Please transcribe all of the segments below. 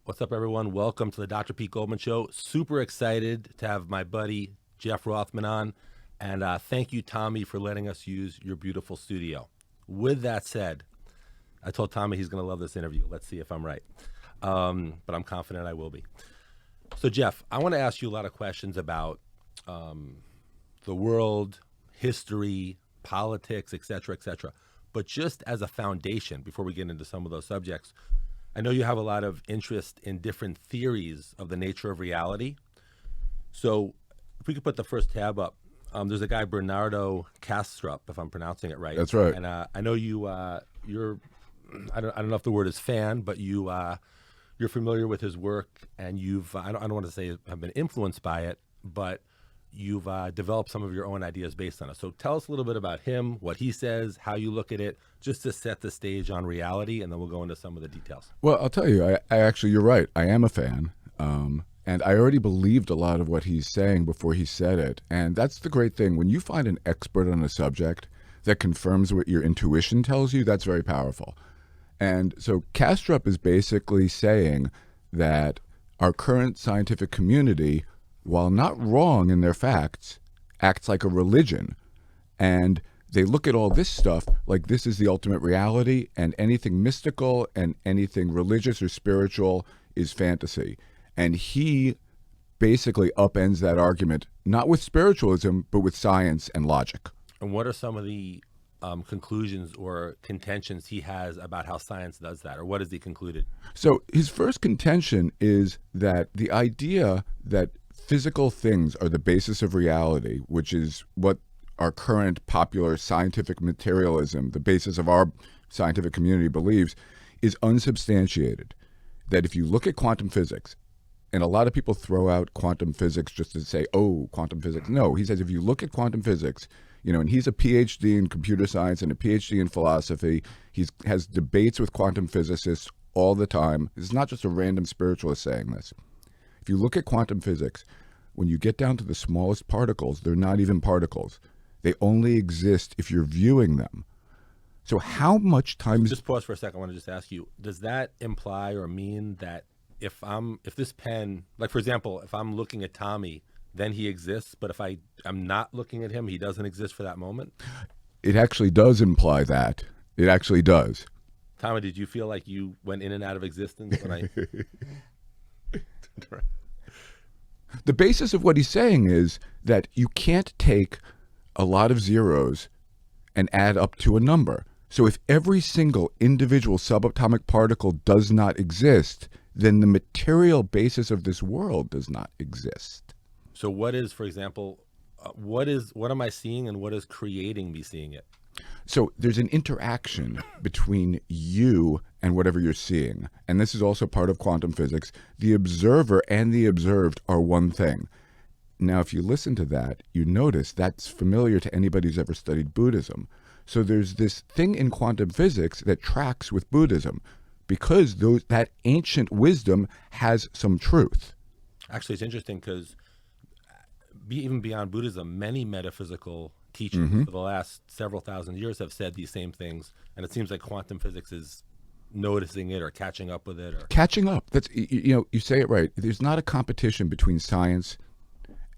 What's up, everyone? Welcome to the Dr. Pete Goldman Show. Super excited to have my buddy Jeff Rothman on, and thank you, Tommy, for letting us use your beautiful studio. With that said, I told Tommy he's going to love this interview. Let's see if I'm right, but I'm confident I will be. So, Jeff, I want to ask you a lot of questions about the world, history, politics, et cetera, but just as a foundation, before we get into some of those subjects, I know you have a lot of interest in different theories of the nature of reality. So if we could put the first tab up, there's a guy, Bernardo Kastrup, if I'm pronouncing it right. That's right. And I know you're, I don't know if the word is fan, but you're familiar with his work, and I don't want to say have been influenced by it, but you've developed some of your own ideas based on it. So tell us a little bit about him, what he says, how you look at it, just to set the stage on reality, and then we'll go into some of the details. Well, I'll tell you, I actually, you're right. I am a fan. And I already believed a lot of what he's saying before he said it. And that's the great thing. When you find an expert on a subject that confirms what your intuition tells you, that's very powerful. And so Kastrup is basically saying that our current scientific community, while not wrong in their facts, acts like a religion. And they look at all this stuff like this is the ultimate reality, and anything mystical and anything religious or spiritual is fantasy. And he basically upends that argument, not with spiritualism, but with science and logic. And what are some of the conclusions or contentions he has about how science does that, or what has he concluded? So his first contention is that the idea that physical things are the basis of reality, which is what our current popular scientific materialism, the basis of our scientific community, believes, is unsubstantiated. That if you look at quantum physics, and a lot of people throw out quantum physics just to say, oh, quantum physics. No, he says if you look at quantum physics, and he's a PhD in computer science and a PhD in philosophy. He has debates with quantum physicists all the time. It's not just a random spiritualist saying this. If you look at quantum physics, when you get down to the smallest particles, they're not even particles. They only exist if you're viewing them. So how much time... Just pause for a second. I want to just ask you, does that imply or mean that if this pen, like for example, if I'm looking at Tommy, then he exists, but if I'm not looking at him, he doesn't exist for that moment? It actually does imply that. It actually does. Tommy, did you feel like you went in and out of existence when I... The basis of what he's saying is that you can't take a lot of zeros and add up to a number. So if every single individual subatomic particle does not exist, then the material basis of this world does not exist. So what is, for example, what am I seeing, and what is creating me seeing it? So there's an interaction between you and whatever you're seeing. And this is also part of quantum physics. The observer and the observed are one thing. Now, if you listen to that, you notice that's familiar to anybody who's ever studied Buddhism. So there's this thing in quantum physics that tracks with Buddhism because that ancient wisdom has some truth. Actually, it's interesting because even beyond Buddhism, many metaphysical teachers for the last several thousand years have said these same things, and it seems like quantum physics is noticing it or catching up with it. Catching up. That's, you say it right. There's not a competition between science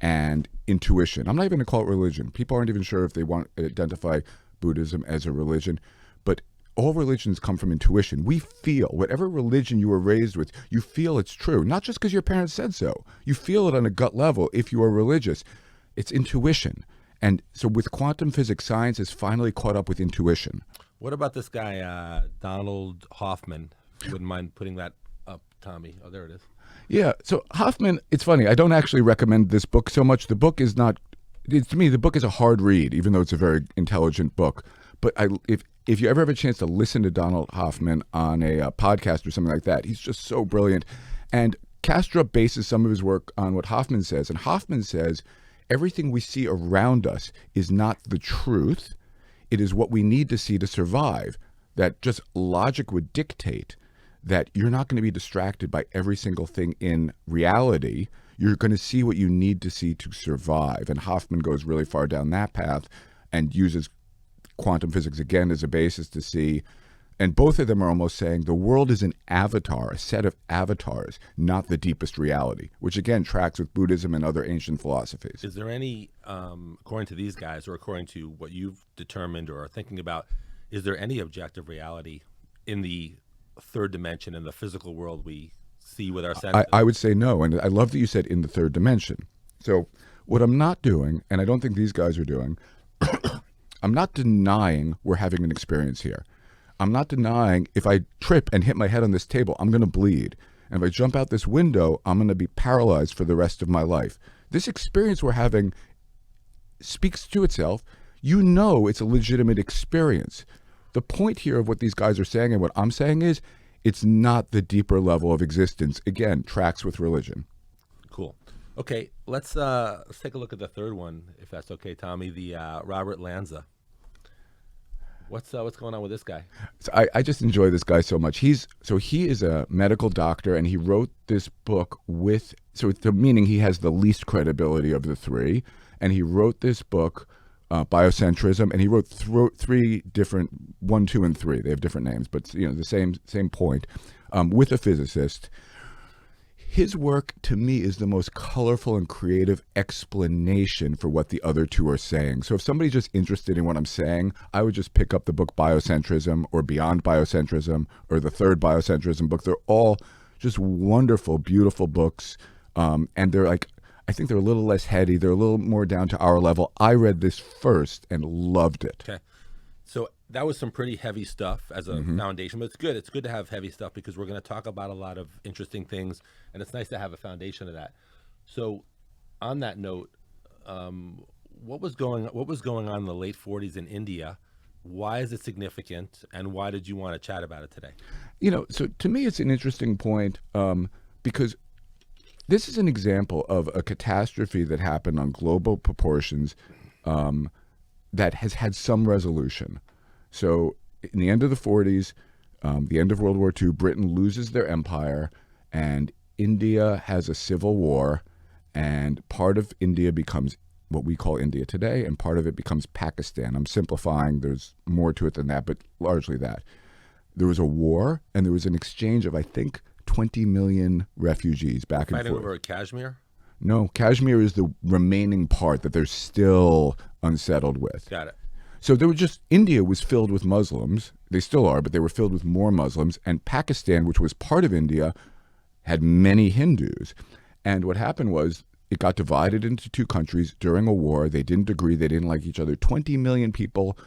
and intuition. I'm not even going to call it religion. People aren't even sure if they want to identify Buddhism as a religion, but all religions come from intuition. We feel, whatever religion you were raised with, you feel it's true, not just because your parents said so. You feel it on a gut level if you are religious. It's intuition. And so with quantum physics, science has finally caught up with intuition. What about this guy, Donald Hoffman? If you wouldn't mind putting that up, Tommy. Oh, there it is. Yeah, so Hoffman, it's funny, I don't actually recommend this book so much. The book is not, to me, the book is a hard read, even though it's a very intelligent book. But if you ever have a chance to listen to Donald Hoffman on a podcast or something like that, he's just so brilliant. And Kastrup bases some of his work on what Hoffman says. And Hoffman says, everything we see around us is not the truth. It is what we need to see to survive. That just logic would dictate that you're not going to be distracted by every single thing in reality. You're going to see what you need to see to survive. And Hoffman goes really far down that path and uses quantum physics again as a basis to see And both of them are almost saying the world is an avatar, a set of avatars, not the deepest reality, which again tracks with Buddhism and other ancient philosophies. Is there any, according to these guys, or according to what you've determined or are thinking about, is there any objective reality in the third dimension, in the physical world we see with our senses? I would say no. And I love that you said in the third dimension. So what I'm not doing, and I don't think these guys are doing, I'm not denying we're having an experience here. I'm not denying if I trip and hit my head on this table, I'm going to bleed. And if I jump out this window, I'm going to be paralyzed for the rest of my life. This experience we're having speaks to itself. You know it's a legitimate experience. The point here of what these guys are saying and what I'm saying is it's not the deeper level of existence. Again, tracks with religion. Cool. Okay, let's take a look at the third one, if that's okay, Tommy. The Robert Lanza. What's going on with this guy? So I just enjoy this guy so much. He is a medical doctor, and he wrote this book with, so it's the meaning he has the least credibility of the three, and he wrote this book, Biocentrism, and he wrote three different, 1, 2, and 3. They have different names, but the same point, with a physicist. His work, to me, is the most colorful and creative explanation for what the other two are saying. So if somebody's just interested in what I'm saying, I would just pick up the book Biocentrism or Beyond Biocentrism or the third Biocentrism book. They're all just wonderful, beautiful books. And they're I think they're a little less heady. They're a little more down to our level. I read this first and loved it. Okay. So that was some pretty heavy stuff as a foundation, but it's good. It's good to have heavy stuff because we're going to talk about a lot of interesting things, and it's nice to have a foundation of that. So, on that note, what was going on in the late 40s in India? Why is it significant, and why did you want to chat about it today? So to me, it's an interesting point because this is an example of a catastrophe that happened on global proportions that has had some resolution. So in the end of the 40s, the end of World War II, Britain loses their empire, and India has a civil war, and part of India becomes what we call India today, and part of it becomes Pakistan. I'm simplifying. There's more to it than that, but largely that. There was a war, and there was an exchange of, I think, 20 million refugees back and forth. Fighting over Kashmir? No, Kashmir is the remaining part that they're still unsettled with. Got it. So India was filled with Muslims. They still are, but they were filled with more Muslims. And Pakistan, which was part of India, had many Hindus. And what happened was it got divided into two countries during a war. They didn't agree. They didn't like each other. 20 million people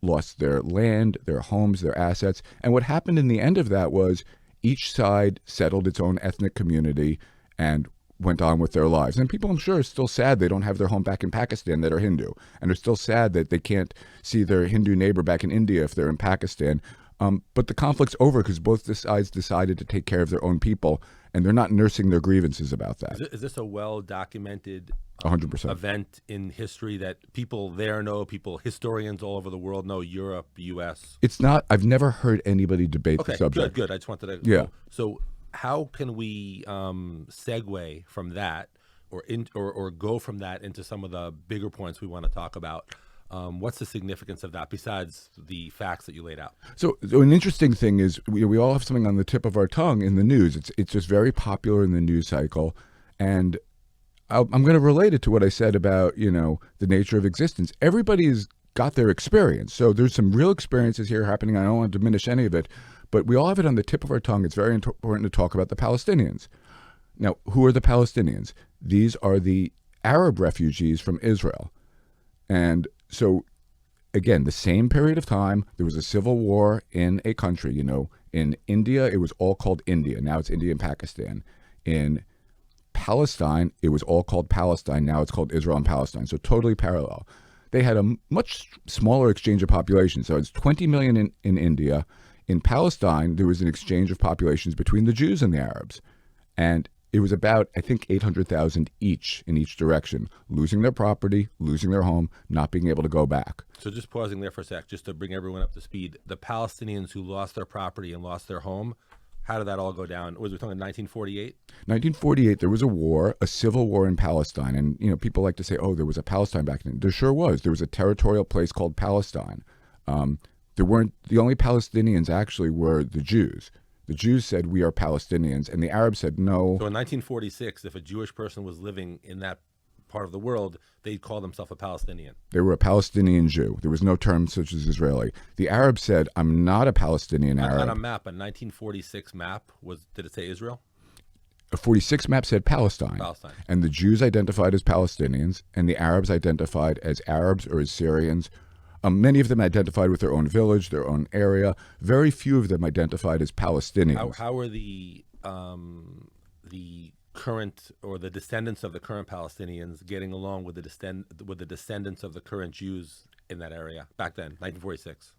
lost their land, their homes, their assets. And what happened in the end of that was each side settled its own ethnic community and went on with their lives. And people, I'm sure, are still sad they don't have their home back in Pakistan that are Hindu, and are still sad that they can't see their Hindu neighbor back in India if they're in Pakistan. But the conflict's over because both sides decided to take care of their own people, and they're not nursing their grievances about that. Is this a well-documented 100% event in history that people there know, historians all over the world know, Europe, U.S.? It's not. I've never heard anybody debate the subject. Good. I just wanted to. Yeah. So how can we segue from that, or go from that into some of the bigger points we want to talk about? What's the significance of that besides the facts that you laid out? So an interesting thing is we all have something on the tip of our tongue in the news. It's just very popular in the news cycle, and I'm going to relate it to what I said about the nature of existence. Everybody's got their experience, so there's some real experiences here happening. I don't want to diminish any of it, but we all have it on the tip of our tongue. It's very important to talk about the Palestinians. Now, who are the Palestinians? These are the Arab refugees from Israel. And so, again, the same period of time, there was a civil war in a country. In India, it was all called India. Now it's India and Pakistan. In Palestine, it was all called Palestine. Now it's called Israel and Palestine. So totally parallel. They had a much smaller exchange of population. So it's 20 million in India. In Palestine, there was an exchange of populations between the Jews and the Arabs. And it was about, I think, 800,000 each in each direction, losing their property, losing their home, not being able to go back. So just pausing there for a sec, just to bring everyone up to speed. The Palestinians who lost their property and lost their home, how did that all go down? Was we talking 1948? 1948, there was a war, a civil war in Palestine. And, people like to say, oh, there was a Palestine back then. There sure was. There was a territorial place called Palestine. There weren't, the only Palestinians actually were the Jews. The Jews said, we are Palestinians, and the Arabs said no. So in 1946, if a Jewish person was living in that part of the world, they'd call themselves a Palestinian. They were a Palestinian Jew. There was no term such as Israeli. The Arabs said, I'm not a Palestinian Arab. On a map, a 1946 map, did it say Israel? A 46 map said Palestine. Palestine. And the Jews identified as Palestinians, and the Arabs identified as Arabs or as Syrians. Many of them identified with their own village, their own area. Very few of them identified as Palestinians. How are the current or the descendants of the current Palestinians getting along with the descendants of the current Jews in that area back then, 1946?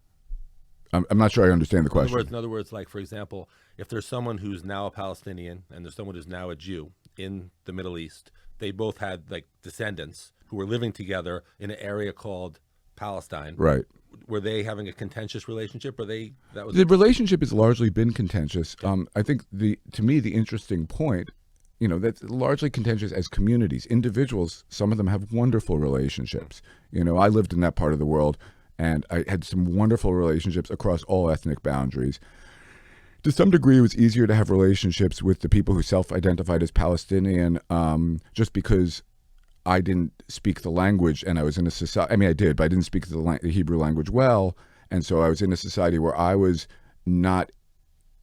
I'm not sure I understand the question. In other words, like, for example, if there's someone who's now a Palestinian and there's someone who's now a Jew in the Middle East, they both had like descendants who were living together in an area called Palestine. Right. Were they having a contentious relationship? The relationship has largely been contentious. I think to me the interesting point, that's largely contentious as communities. Individuals, some of them have wonderful relationships. I lived in that part of the world, and I had some wonderful relationships across all ethnic boundaries. To some degree, it was easier to have relationships with the people who self-identified as Palestinian, just because I didn't speak the language, and I was in a society. I mean, I did, but I didn't speak the Hebrew language well, and so I was in a society where I was not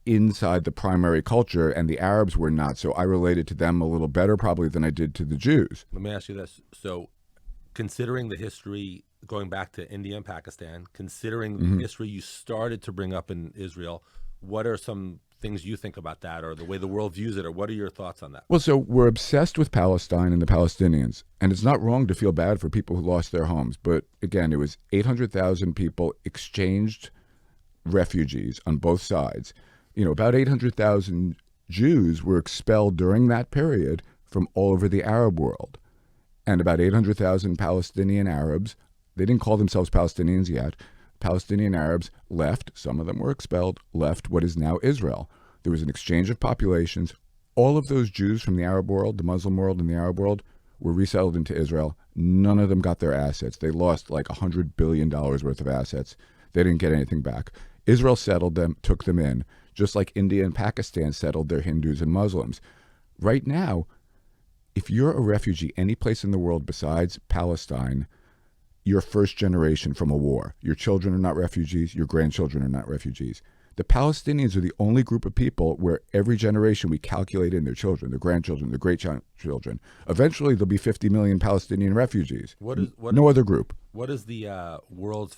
inside the primary culture, and the Arabs were not. So I related to them a little better, probably, than I did to the Jews. Let me ask you this: so, considering the history going back to India and Pakistan, considering the history you started to bring up in Israel, what are some things you think about that, or the way the world views it, or what are your thoughts on that? Well, so we're obsessed with Palestine and the Palestinians, and it's not wrong to feel bad for people who lost their homes. But again, it was 800,000 people exchanged refugees on both sides. About 800,000 Jews were expelled during that period from all over the Arab world, and about 800,000 Palestinian Arabs, they didn't call themselves Palestinians yet, Palestinian Arabs left, some of them were expelled, left what is now Israel. There was an exchange of populations. All of those Jews from the Arab world, the Muslim world and the Arab world, were resettled into Israel. None of them got their assets. They lost like $100 billion worth of assets. They didn't get anything back. Israel settled them, took them in, just like India and Pakistan settled their Hindus and Muslims. Right now, if you're a refugee any place in the world besides Palestine, you're first generation from a war. Your children are not refugees. Your grandchildren are not refugees. The Palestinians are the only group of people where every generation we calculate in their children, their grandchildren, their great-grandchildren. Eventually, there'll be 50 million Palestinian refugees. No other group. What is the world's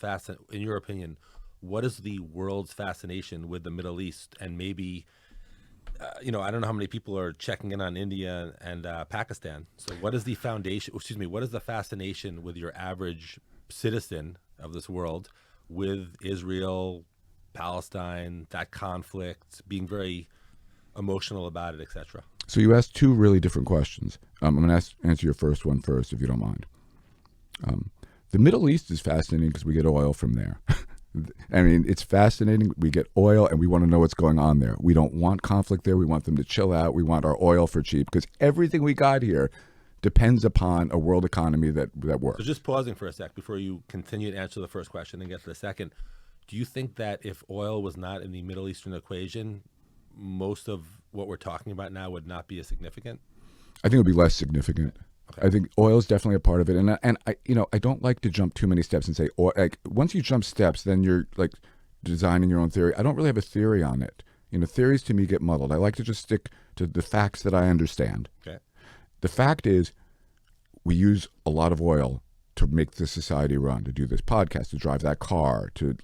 in your opinion, what is the world's fascination with the Middle East? And maybe, I don't know how many people are checking in on India and Pakistan. So what is the what is the fascination with your average citizen of this world with Israel, Palestine, that conflict, being very emotional about it, etc.? So you asked two really different questions. I'm going to answer your first one first, if you don't mind. The Middle East is fascinating because we get oil from there. I mean, it's fascinating. We get oil, and we want to know what's going on there. We don't want conflict there. We want them to chill out. We want our oil for cheap, because everything we got here depends upon a world economy that works. So just pausing for a sec before you continue to answer the first question and get to the second. Do you think that if oil was not in the Middle Eastern equation, most of what we're talking about now would not be as significant? I think it would be less significant. Okay. I think oil is definitely a part of it, and I don't like to jump too many steps and say, once you jump steps, then you're like designing your own theory. I don't really have a theory on it. Theories to me get muddled. I like to just stick to the facts that I understand. Okay. The fact is, we use a lot of oil to make this society run, to do this podcast, to drive that car, to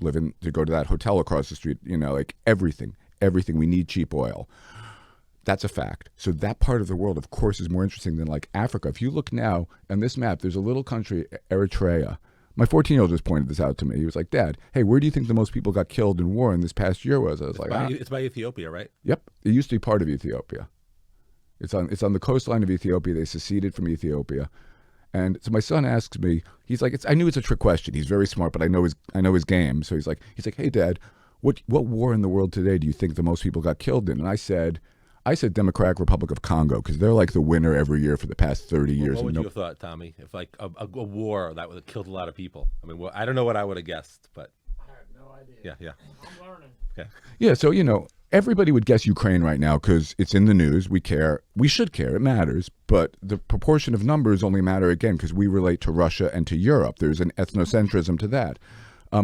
go to that hotel across the street. Like everything. We need cheap oil. That's a fact. So that part of the world, of course, is more interesting than like Africa. If you look now on this map, there's a little country, Eritrea. My 14-year-old just pointed this out to me. He was like, Dad, hey, where do you think the most people got killed in war in this past year was? I was it's by Ethiopia, right? Yep. It used to be part of Ethiopia. It's on the coastline of Ethiopia. They seceded from Ethiopia. And so my son asks me, he's like, I knew it's a trick question. He's very smart, but I know his game. So he's like, hey, Dad, what war in the world today do you think the most people got killed in? And I said Democratic Republic of Congo, because they're like the winner every year for the past 30 years. What would you have thought, Tommy, if like a war that would have killed a lot of people? I mean, I don't know what I would have guessed, but I have no Yeah, yeah. I'm learning. Okay. Yeah, so, everybody would guess Ukraine right now because it's in the news. We care. We should care. It matters. But the proportion of numbers only matter, again, because we relate to Russia and to Europe. There's an ethnocentrism to that.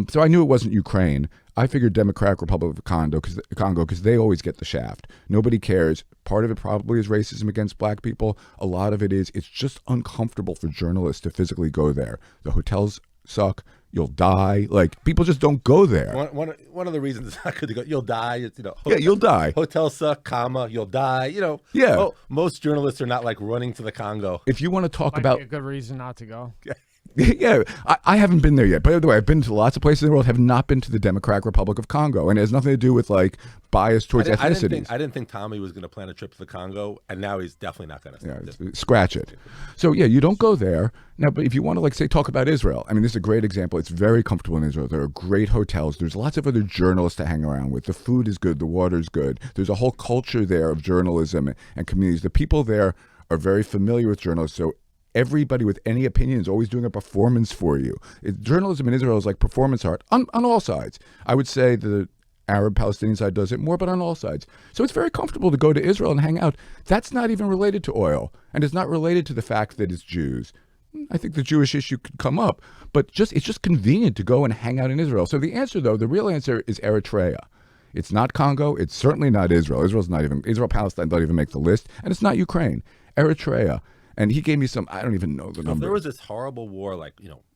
So I knew it wasn't Ukraine. I figured Democratic Republic of Congo because they always get the shaft. Nobody cares. Part of it probably is racism against black people. A lot of it is it's just uncomfortable for journalists to physically go there. The hotels suck. You'll die. Like, people just don't go there. One of the reasons it's not good to go, you'll die. It's, Yeah, you'll die. Hotels suck, you'll die. Yeah. Most journalists are not like running to the Congo. If you want to talk Might about be a good reason not to go. Yeah, I haven't been there yet. By the way, I've been to lots of places in the world, have not been to the Democratic Republic of Congo. And it has nothing to do with, like, bias towards ethnicities. I didn't think Tommy was going to plan a trip to the Congo, and now he's definitely not going to. Yeah, scratch it. So, yeah, you don't go there. Now, but if you want to, like, say, talk about Israel, I mean, this is a great example. It's very comfortable in Israel. There are great hotels. There's lots of other journalists to hang around with. The food is good. The water's good. There's a whole culture there of journalism and communities. The people there are very familiar with journalists. So everybody with any opinion is always doing a performance for you. Journalism in Israel is like performance art on all sides. I would say the Arab-Palestinian side does it more, but on all sides. So it's very comfortable to go to Israel and hang out. That's not even related to oil, and it's not related to the fact that it's Jews. I think the Jewish issue could come up, but it's just convenient to go and hang out in Israel. So the answer, though, the real answer is Eritrea. It's not Congo. It's certainly not Israel. Israel-Palestine don't even make the list, and it's not Ukraine. Eritrea. And he gave me some, I don't even know the number. There was this horrible war, like,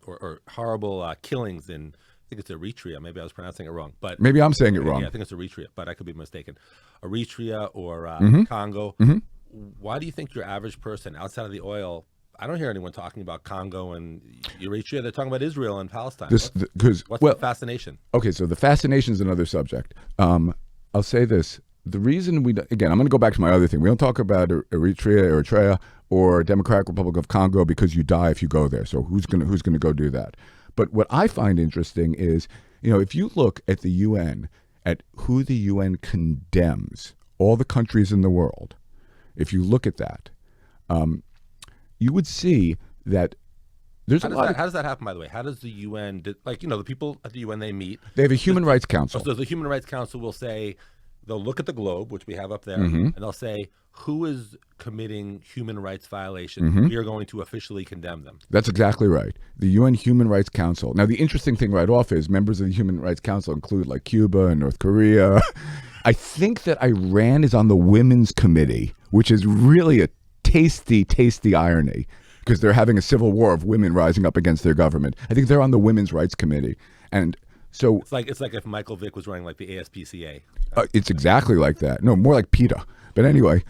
or horrible killings in, I think it's Eritrea. Maybe I was pronouncing it wrong. But maybe I'm saying it wrong. Yeah, I think it's Eritrea, but I could be mistaken. Eritrea or Congo. Mm-hmm. Why do you think your average person outside of the oil, I don't hear anyone talking about Congo and Eritrea. They're talking about Israel and Palestine. What's the fascination? Okay, so the fascination is another subject. I'll say this. The reason again, I'm going to go back to my other thing. We don't talk about Eritrea, or Democratic Republic of Congo because you die if you go there. So who's going to go do that? But what I find interesting is, if you look at the UN, at who the UN condemns, all the countries in the world, if you look at that, you would see that there's how does that happen, by the way? How does the UN, the people at the UN, they meet? They have a Human Rights Council. So the Human Rights Council will say, they'll look at the globe, which we have up there, mm-hmm. and they'll say, who is committing human rights violations? Mm-hmm. We are going to officially condemn them. That's exactly right. The UN Human Rights Council. Now, the interesting thing right off is members of the Human Rights Council include like Cuba and North Korea. I think that Iran is on the Women's Committee, which is really a tasty, tasty irony because they're having a civil war of women rising up against their government. I think they're on the Women's Rights Committee. And so it's like if Michael Vick was running like the ASPCA. It's exactly like that. No, more like PETA. But anyway,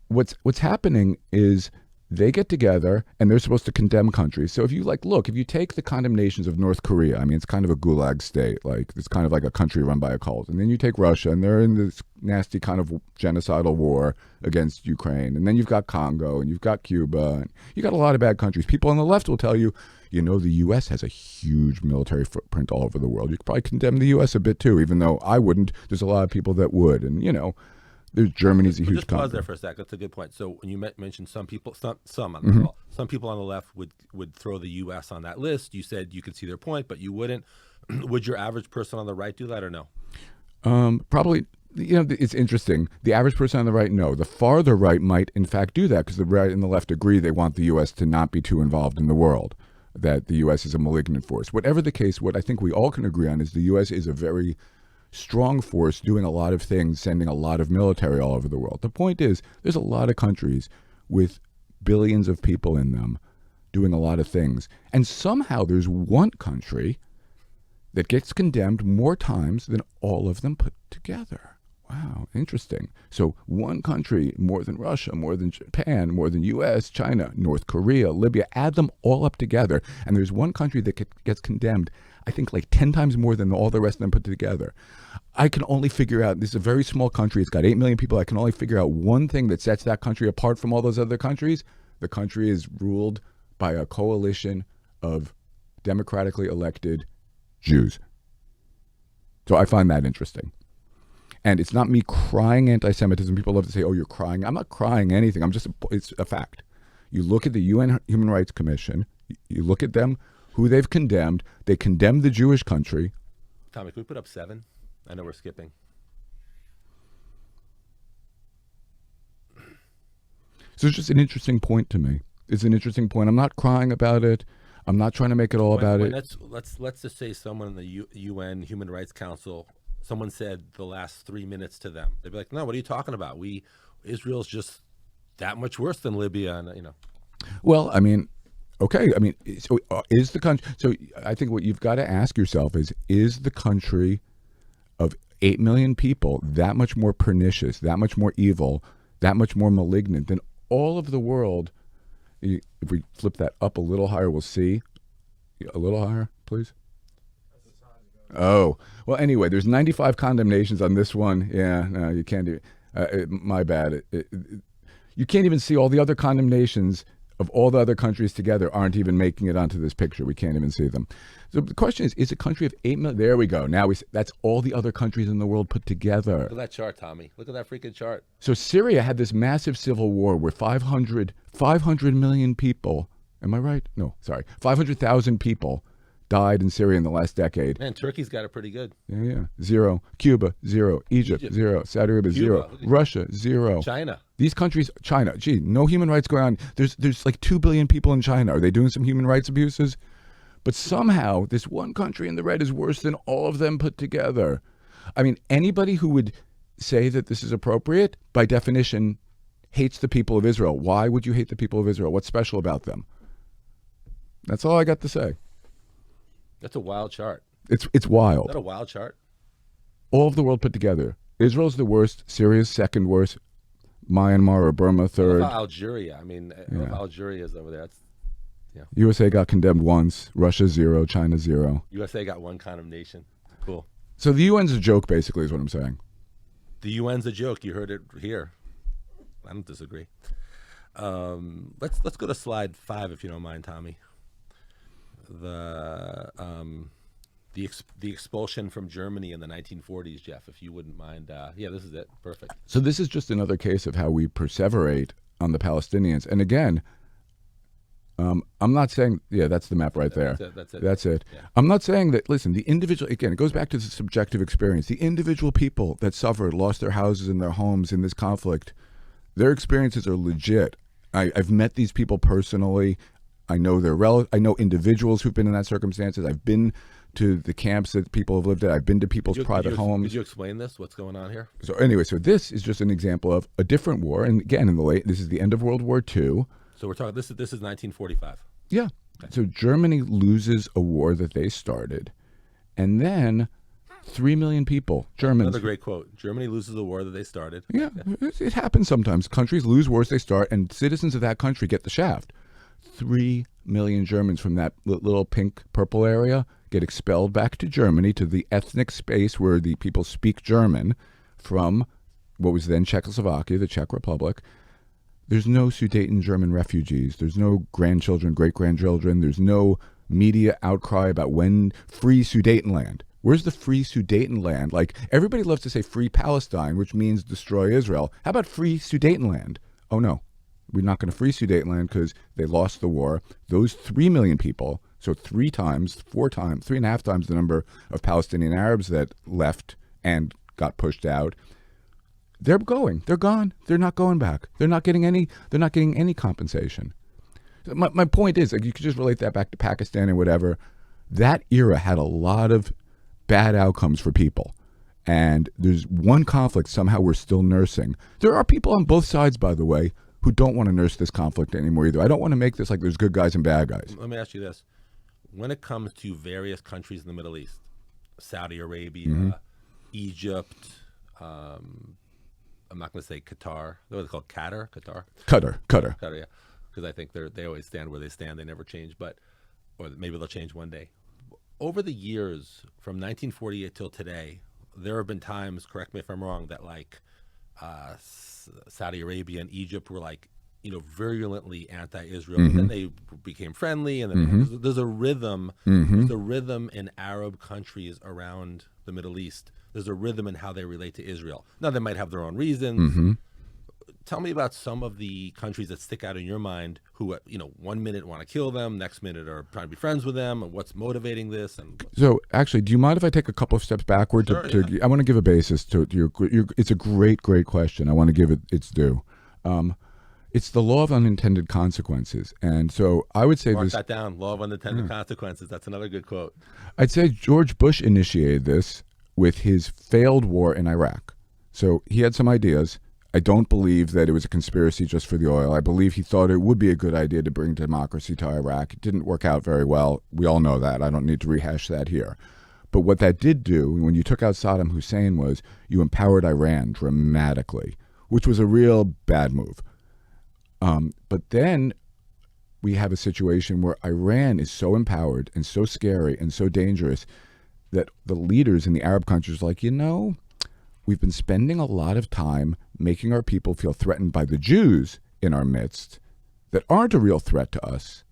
what's happening is they get together and they're supposed to condemn countries. So if you if you take the condemnations of North Korea, I mean, it's kind of a gulag state. Like, it's kind of like a country run by a cult. And then you take Russia and they're in this nasty kind of genocidal war against Ukraine. And then you've got Congo and you've got Cuba. And you got a lot of bad countries. People on the left will tell you, the U.S. has a huge military footprint all over the world. You could probably condemn the U.S. a bit too, even though I wouldn't. There's a lot of people that would. And, there's Germany's a huge just pause country. there for a sec. That's a good point. So when you mentioned some people, some on the mm-hmm. call, some people on the left would throw the U.S. on that list. You said you could see their point, but you wouldn't. Would your average person on the right do that or no? Probably. It's interesting. The average person on the right, no. The farther right might, in fact, do that because the right and the left agree they want the U.S. to not be too involved in the world, that the U.S. is a malignant force. Whatever the case, what I think we all can agree on is the U.S. is a very strong force doing a lot of things, sending a lot of military all over the world. The point is, there's a lot of countries with billions of people in them doing a lot of things. And somehow there's one country that gets condemned more times than all of them put together. Wow, interesting. So one country, more than Russia, more than Japan, more than U.S., China, North Korea, Libya, add them all up together. And there's one country that gets condemned, I think, like 10 times more than all the rest of them put together. I can only figure out, this is a very small country. It's got 8 million people. I can only figure out one thing that sets that country apart from all those other countries. The country is ruled by a coalition of democratically elected Jews. So I find that interesting. And it's not me crying anti-Semitism. People love to say, oh, you're crying. I'm not crying anything. It's a fact. You look at the UN Human Rights Commission, you look at them, who they've condemned. They condemned the Jewish country. Tommy, can we put up 7? I know we're skipping. So it's just an interesting point to me. It's an interesting point. I'm not crying about it. I'm not trying to make it all about it. Let's just say someone in the UN Human Rights Council, someone said the last 3 minutes to them. They'd be like, "No, what are you talking about? Israel's just that much worse than Libya," and Well, I mean, okay. I mean, so is the country? So I think what you've got to ask yourself is the country of 8 million people that much more pernicious, that much more evil, that much more malignant than all of the world? If we flip that up a little higher, we'll see. A little higher, please. Oh, well, anyway, there's 95 condemnations on this one. Yeah, no, you can't do it. My bad. You can't even see all the other condemnations of all the other countries together aren't even making it onto this picture. We can't even see them. So the question is a country of 8 million? There we go. Now that's all the other countries in the world put together. Look at that chart, Tommy. Look at that freaking chart. So Syria had this massive civil war where 500 million people, am I right? No, sorry. 500,000 people died in Syria in the last decade. Man, Turkey's got it pretty good. Yeah. 0. Cuba, 0. Egypt, 0. Saudi Arabia, 0. Russia, 0. China. These countries, China, gee, no human rights going on. There's like 2 billion people in China. Are they doing some human rights abuses? But somehow this one country in the red is worse than all of them put together. I mean, anybody who would say that this is appropriate, by definition, hates the people of Israel. Why would you hate the people of Israel? What's special about them? That's all I got to say. That's a wild chart. It's wild. Is that a wild chart? All of the world put together. Israel's the worst. Syria's second worst. Myanmar or Burma third. What about Algeria? I mean, if Algeria is over there. That's, USA got condemned once. Russia 0. China 0. USA got 1 condemnation. Cool. So the UN's a joke, basically, is what I'm saying. The UN's a joke. You heard it here. I don't disagree. Let's go to slide 5, if you don't mind, Tommy. The expulsion from Germany in the 1940s, Jeff, if you wouldn't mind. Yeah, this is it. Perfect. So this is just another case of how we perseverate on the Palestinians. And again, I'm not saying, that's the map right there. That's it. Yeah. I'm not saying that, listen, the individual, again, it goes back to the subjective experience. The individual people that suffered, lost their houses and their homes in this conflict, their experiences are legit. I've met these people personally. I know I know individuals who've been in that circumstances. I've been to the camps that people have lived at. I've been to people's private homes. Did you explain this? What's going on here? So anyway, so this is just an example of a different war. And again, this is the end of World War II. So we're talking, this is 1945. Yeah. Okay. So Germany loses a war that they started. And then 3 million people, Germans. Another great quote. Germany loses a war that they started. Yeah. It happens sometimes. Countries lose wars they start, and citizens of that country get the shaft. 3 million Germans from that little pink purple area get expelled back to Germany, to the ethnic space where the people speak German, from what was then Czechoslovakia, the Czech Republic. There's no Sudeten German refugees. There's no grandchildren, great-grandchildren. There's no media outcry about when free Sudetenland. Where's the free Sudetenland? Like, everybody loves to say free Palestine, which means destroy Israel. How about free Sudetenland? Oh, no. We're not going to free Sudetenland because they lost the war. Those 3 million people, so 3 times, 4 times, 3.5 times the number of Palestinian Arabs that left and got pushed out, they're going. They're gone. They're not going back. They're not getting any compensation. My point is, like, you could just relate that back to Pakistan and whatever. That era had a lot of bad outcomes for people. And there's one conflict somehow we're still nursing. There are people on both sides, by the way, who don't want to nurse this conflict anymore either. I don't want to make this like there's good guys and bad guys. Let me ask you this. When it comes to various countries in the Middle East, Saudi Arabia, Egypt, I'm not going to say Qatar. What are they called? Qatar? Qatar, yeah. Because I think they always stand where they stand. They never change, or maybe they'll change one day. Over the years, from 1948 till today, there have been times, correct me if I'm wrong, that like Saudi Arabia and Egypt were like, virulently anti-Israel. But then they became friendly, and then there's a rhythm. There's a rhythm in Arab countries around the Middle East. There's a rhythm in how they relate to Israel. Now, they might have their own reasons. tell me about some of the countries that stick out in your mind who, 1 minute want to kill them, next minute are trying to be friends with them, and what's motivating this. So actually, do you mind if I take a couple of steps backward? Sure, I want to give a basis to your it's a great question. I want to give it its due. It's the law of unintended consequences. And so I would say Mark that down, law of unintended consequences. That's another good quote. I'd say George Bush initiated this with his failed war in Iraq. So he had some ideas. I don't believe that it was a conspiracy just for the oil. I believe he thought it would be a good idea to bring democracy to Iraq. It didn't work out very well. We all know that. I don't need to rehash that here. But what that did do, when you took out Saddam Hussein, was you empowered Iran dramatically, which was a real bad move. But then we have a situation where Iran is so empowered and so scary and so dangerous that the leaders in the Arab countries are like, we've been spending a lot of time making our people feel threatened by the Jews in our midst that aren't a real threat to us.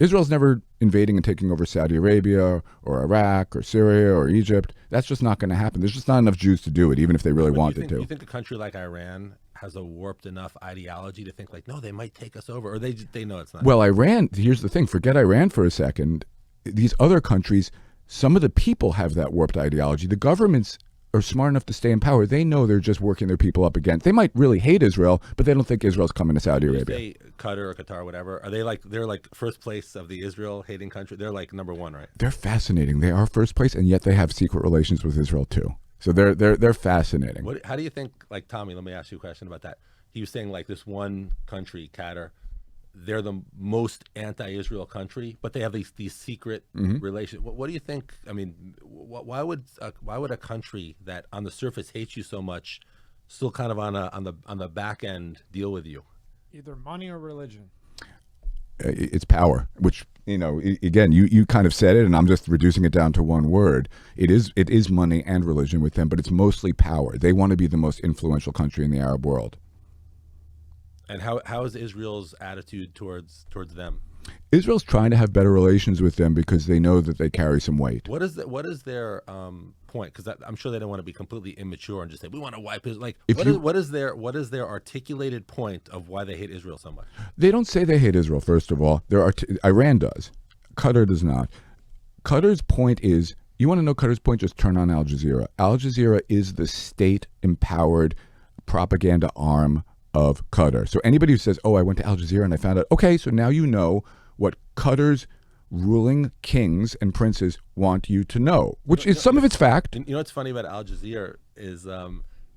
Israel's never invading and taking over Saudi Arabia or Iraq or Syria or Egypt. That's just not going to happen. There's just not enough Jews to do it, even if they really wanted to. You think a country like Iran has a warped enough ideology to think like, no, they might take us over, or they know it's not? Well, Iran, here's the thing. Forget Iran for a second. These other countries, some of the people have that warped ideology. The governments are smart enough to stay in power. They know they're just working their people up against. They might really hate Israel, but they don't think Israel's coming to Saudi Arabia. Say Qatar or Qatar, or whatever. Are they they're like first place of the Israel hating country? They're like number one, right? They're fascinating. They are first place, and yet they have secret relations with Israel too. So they're fascinating. How do you think? Like Tommy, let me ask you a question about that. He was saying like this one country, Qatar, they're the most anti-Israel country, but they have these secret relations. What do you think? I mean, why would a country that on the surface hates you so much still kind of on the back end deal with you? Either money or religion. It's power, which again, you kind of said it, and I'm just reducing it down to one word. It is money and religion with them, but it's mostly power. They want to be the most influential country in the Arab world. And how is Israel's attitude towards them? Israel's trying to have better relations with them because they know that they carry some weight. What is their point? Because I'm sure they don't want to be completely immature and just say we want to wipe Israel. Like, what is their articulated point of why they hate Israel so much? They don't say they hate Israel. First of all, Iran does. Qatar does not. Qatar's point is, you want to know Qatar's point? Just turn on Al Jazeera. Al Jazeera is the state-empowered propaganda arm of Qatar. So anybody who says, I went to Al Jazeera and I found out, okay, so now you know what Qatar's ruling kings and princes want you to know, which is some of its fact. You know what's funny about Al Jazeera is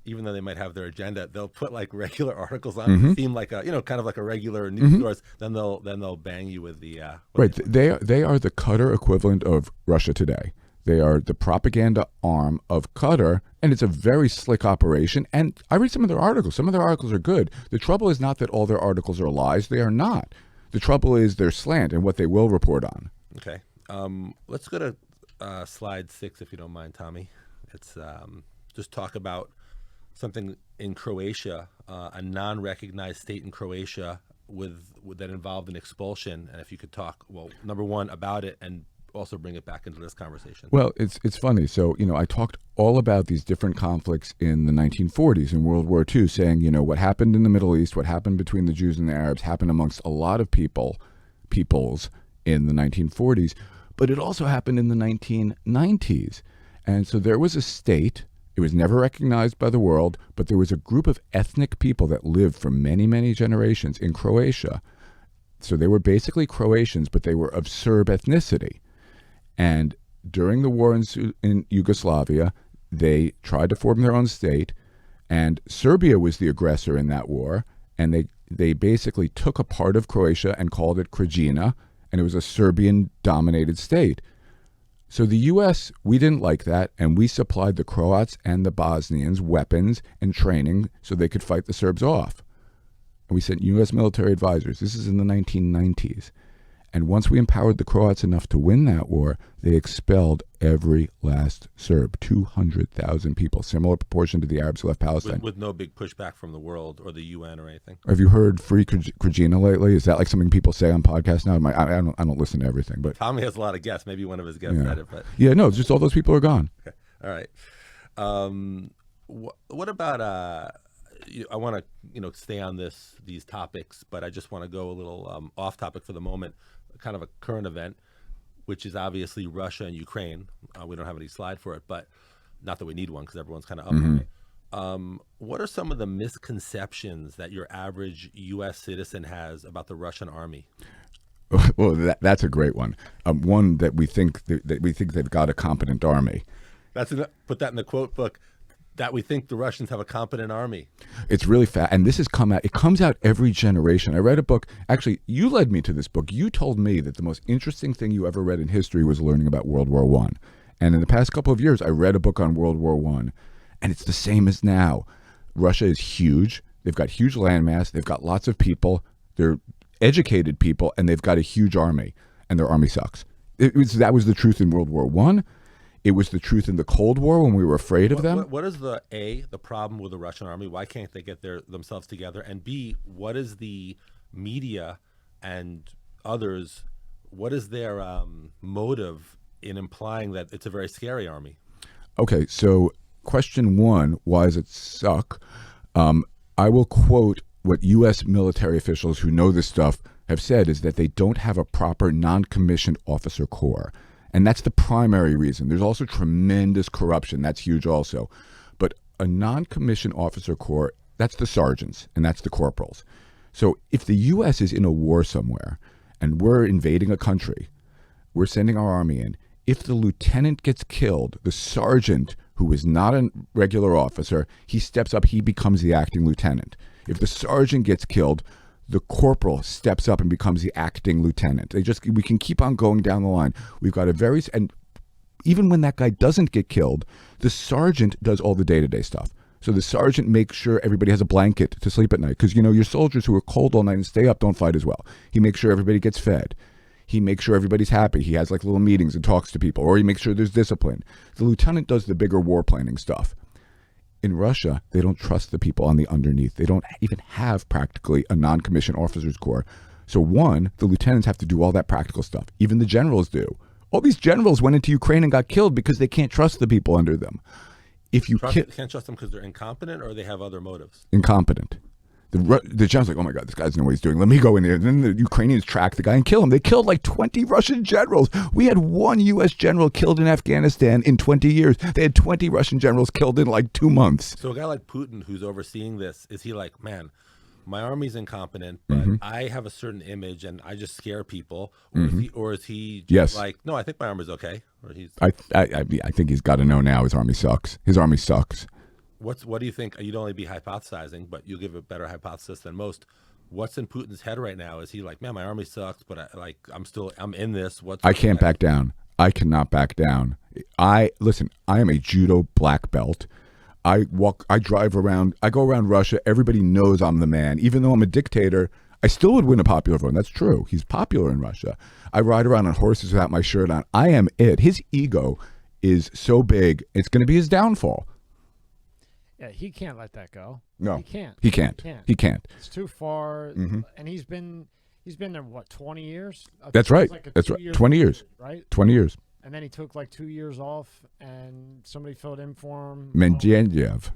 even though they might have their agenda, they'll put like regular articles on that seem like a kind of like a regular news source. Then they'll bang you with the right. They are the Qatar equivalent of Russia Today. They are the propaganda arm of Qatar, and it's a very slick operation. And I read some of their articles. Some of their articles are good. The trouble is not that all their articles are lies. They are not. The trouble is their slant and what they will report on. Okay. Let's go to slide 6, if you don't mind, Tommy. It's just talk about something in Croatia, a non-recognized state in Croatia that involved an expulsion. And if you could talk, well, number one, about it, and also bring it back into this conversation. Well, it's funny. So, I talked all about these different conflicts in the 1940s and World War II, saying, what happened in the Middle East, what happened between the Jews and the Arabs happened amongst a lot of peoples in the 1940s, but it also happened in the 1990s. And so there was a state, it was never recognized by the world, but there was a group of ethnic people that lived for many, many generations in Croatia. So they were basically Croatians, but they were of Serb ethnicity. And during the war in Yugoslavia, they tried to form their own state, and Serbia was the aggressor in that war, and they basically took a part of Croatia and called it Krajina, and it was a Serbian-dominated state. So the U.S., we didn't like that, and we supplied the Croats and the Bosnians weapons and training so they could fight the Serbs off. And we sent U.S. military advisors. This is in the 1990s. And once we empowered the Croats enough to win that war, they expelled every last Serb, 200,000 people, similar proportion to the Arabs who left Palestine. With no big pushback from the world or the UN or anything. Have you heard Free Krajina lately? Is that like something people say on podcasts now? I don't listen to everything. But Tommy has a lot of guests. Maybe one of his guests said it. But yeah, no, just all those people are gone. Okay. All right. What about I want to stay on these topics, but I just want to go a little off topic for the moment, kind of a current event, which is obviously Russia and Ukraine. We don't have any slide for it, but not that we need one because everyone's kind of up on it. What are some of the misconceptions that your average U.S. citizen has about the Russian army? Well, that's a great one. One that we think they've got a competent army. Put that in the quote book. That we think the Russians have a competent army. It's really fast, and this has come out. It comes out every generation. I read a book. Actually, you led me to this book. You told me that the most interesting thing you ever read in history was learning about World War I. And in the past couple of years, I read a book on World War I, and it's the same as now. Russia is huge. They've got huge landmass. They've got lots of people. They're educated people, and they've got a huge army, and their army sucks. That was the truth in World War I. It was the truth in the Cold War when we were afraid of them. What is the problem with the Russian army? Why can't they get themselves together? And B, what is the media and others, what is their motive in implying that it's a very scary army? Okay, so question one, why does it suck? I will quote what U.S. military officials who know this stuff have said, is that they don't have a proper non-commissioned officer corps. And that's the primary reason. There's also tremendous corruption. That's huge also. But a non-commissioned officer corps, that's the sergeants and that's the corporals. So if the U.S. is in a war somewhere and we're invading a country, we're sending our army in. If the lieutenant gets killed, the sergeant, who is not a regular officer, he steps up, he becomes the acting lieutenant. If the sergeant gets killed, the corporal steps up and becomes the acting lieutenant. We can keep on going down the line. We've got and even when that guy doesn't get killed, the sergeant does all the day-to-day stuff. So the sergeant makes sure everybody has a blanket to sleep at night. Because, your soldiers who are cold all night and stay up don't fight as well. He makes sure everybody gets fed. He makes sure everybody's happy. He has like little meetings and talks to people. Or he makes sure there's discipline. The lieutenant does the bigger war planning stuff. In Russia, they don't trust the people on the underneath. They don't even have practically a non-commissioned officers corps. So one, the lieutenants have to do all that practical stuff. Even the generals do. All these generals went into Ukraine and got killed because they can't trust the people under them. If you can't trust them because they're incompetent, or they have other motives? Incompetent. The general's like, oh my God, this guy doesn't know what he's doing. Let me go in there. And then the Ukrainians track the guy and kill him. They killed like 20 Russian generals. We had one U.S. general killed in Afghanistan in 20 years. They had 20 Russian generals killed in like 2 months. So a guy like Putin who's overseeing this, is he like, man, my army's incompetent, but I have a certain image and I just scare people? Or is he just like, no, I think my army's okay? Or I think he's got to know now his army sucks. His army sucks. What do you think? You'd only be hypothesizing, but you give a better hypothesis than most. What's in Putin's head right now? Is he like, man, my army sucks, but I'm in this. I can't back down. I cannot back down. Listen, I am a judo black belt. I drive around, I go around Russia. Everybody knows I'm the man. Even though I'm a dictator, I still would win a popular vote. That's true. He's popular in Russia. I ride around on horses without my shirt on. I am it. His ego is so big, it's going to be his downfall. Yeah, he can't let that go. No, he can't. He can't. It's too far, and he's been there 20 years. That's right. Like That's right. 20 years. Right. 20 years. And then he took like 2 years off, and somebody filled in for him. Mendeleev.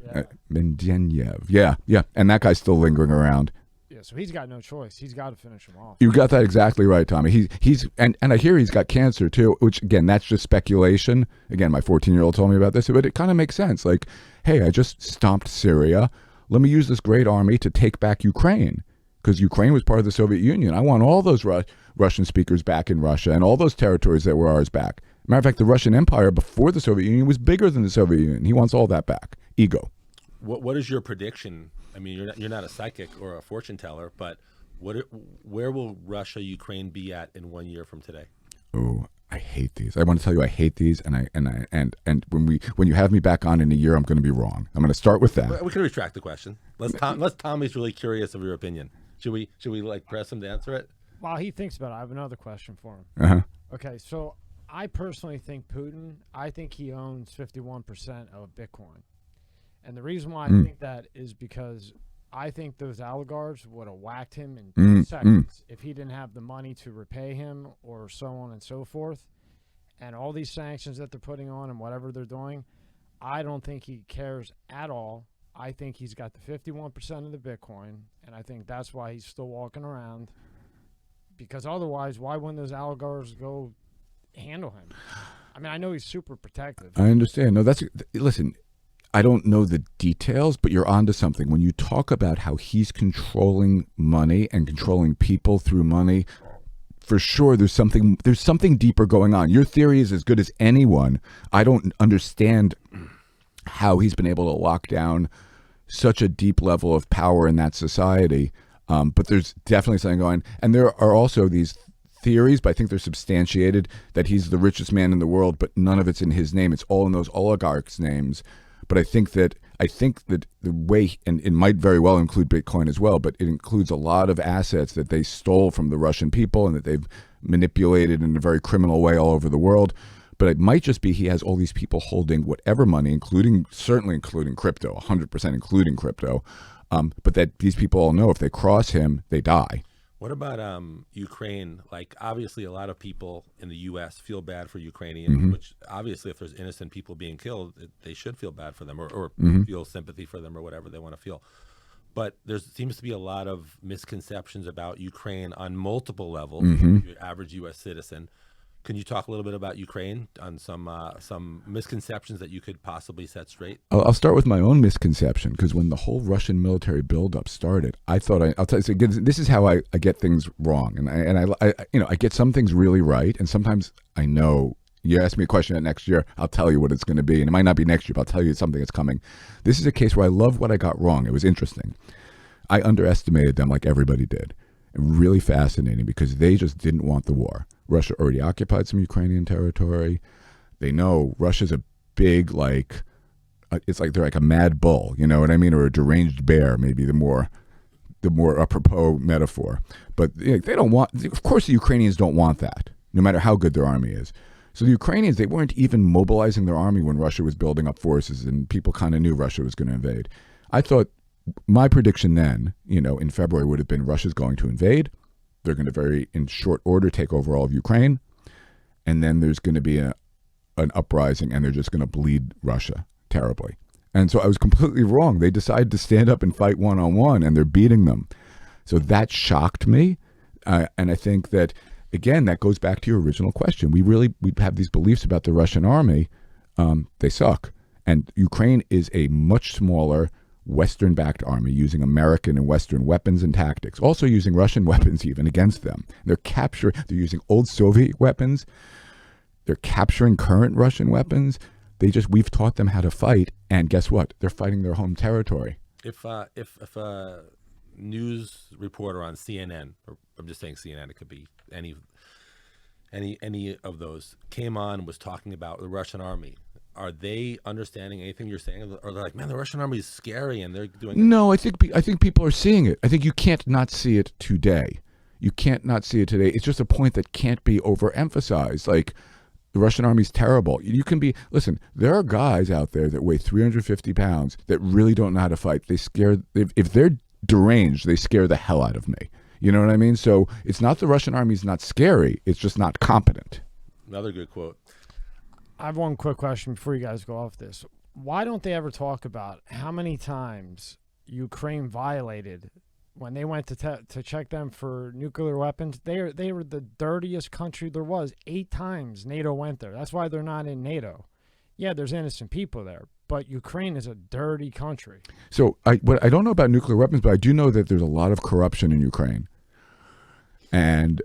Mendeleev. Yeah. And that guy's still lingering around. Yeah, so he's got no choice. He's got to finish him off. You got that exactly right, Tommy. He's and I hear he's got cancer too, which again, that's just speculation. Again, my 14-year-old told me about this, but it kind of makes sense. Like, hey, I just stomped Syria. Let me use this great army to take back Ukraine, because Ukraine was part of the Soviet Union. I want all those Russian speakers back in Russia and all those territories that were ours back. Matter of fact, the Russian Empire before the Soviet Union was bigger than the Soviet Union. He wants all that back. Ego. What is your prediction? I mean, you're not a psychic or a fortune teller, but where will Russia, Ukraine be at in 1 year from today? Oh, I hate these. I want to tell you I hate these, and when you have me back on in a year, I'm going to be wrong. I'm going to start with that. We can retract the question. Unless Tommy's really curious of your opinion. Should we like press him to answer it? While he thinks about it, I have another question for him. Uh-huh. Okay, so I personally think Putin, I think he owns 51% of Bitcoin. And the reason why I think that is because I think those oligarchs would have whacked him in 2 seconds if he didn't have the money to repay him, or so on and so forth. And all these sanctions that they're putting on and whatever they're doing, I don't think he cares at all I think he's got the 51% of the Bitcoin, and I think that's why he's still walking around. Because otherwise, why wouldn't those oligarchs go handle him? I mean, I know he's super protective. I understand. No, listen, I don't know the details, but you're onto something. When you talk about how he's controlling money and controlling people through money, for sure there's something deeper going on. Your theory is as good as anyone. I don't understand how he's been able to lock down such a deep level of power in that society. But there's definitely something going on. And there are also these theories, but I think they're substantiated, that he's the richest man in the world, but none of it's in his name. It's all in those oligarchs' names. But I think that the way, and it might very well include Bitcoin as well, but it includes a lot of assets that they stole from the Russian people and that they've manipulated in a very criminal way all over the world. But it might just be he has all these people holding whatever money, certainly including crypto, 100% including crypto, but that these people all know if they cross him, they die. What about Ukraine? Like, obviously, a lot of people in the U.S. feel bad for Ukrainians, which obviously, if there's innocent people being killed, they should feel bad for them or feel sympathy for them or whatever they want to feel. But there seems to be a lot of misconceptions about Ukraine on multiple levels. Your average U.S. citizen. Can you talk a little bit about Ukraine on some misconceptions that you could possibly set straight? I'll start with my own misconception, because when the whole Russian military buildup started, I thought I'll tell you. This is how I get things wrong, and I get some things really right, and sometimes I know. You ask me a question next year, I'll tell you what it's going to be, and it might not be next year, but I'll tell you something that's coming. This is a case where I love what I got wrong. It was interesting. I underestimated them like everybody did. Really fascinating, because they just didn't want the war. Russia already occupied some Ukrainian territory. They know Russia's a big, it's like they're like a mad bull, you know what I mean, or a deranged bear, maybe the more apropos metaphor. But they don't want. Of course, the Ukrainians don't want that, no matter how good their army is. So the Ukrainians, they weren't even mobilizing their army when Russia was building up forces, and people kind of knew Russia was going to invade. I thought my prediction then, in February would have been Russia's going to invade. They're going to in short order, take over all of Ukraine. And then there's going to be an uprising, and they're just going to bleed Russia terribly. And so I was completely wrong. They decided to stand up and fight one-on-one, and they're beating them. So that shocked me. And I think that, again, that goes back to your original question. We have these beliefs about the Russian army. They suck. And Ukraine is a much smaller Western-backed army using American and Western weapons and tactics, also using Russian weapons even against them. They're using old Soviet weapons. They're capturing current Russian weapons. We've taught them how to fight, and guess what? They're fighting their home territory. If a news reporter on CNN, or I'm just saying CNN, it could be any of those, came on and was talking about the Russian army, are they understanding anything you're saying? Or they're like, man, the Russian army is scary and they're doing it? No, I think people are seeing it. I think you can't not see it today. You can't not see it today. It's just a point that can't be overemphasized. Like, the Russian army's terrible. Listen, there are guys out there that weigh 350 pounds that really don't know how to fight. If they're deranged, they scare the hell out of me. You know what I mean? So it's not the Russian army's not scary. It's just not competent. Another good quote. I have one quick question before you guys go off this. Why don't they ever talk about how many times Ukraine violated when they went to check them for nuclear weapons? They were the dirtiest country there was. 8 times NATO went there. That's why they're not in NATO. Yeah, there's innocent people there, but Ukraine is a dirty country. So I don't know about nuclear weapons, but I do know that there's a lot of corruption in Ukraine. And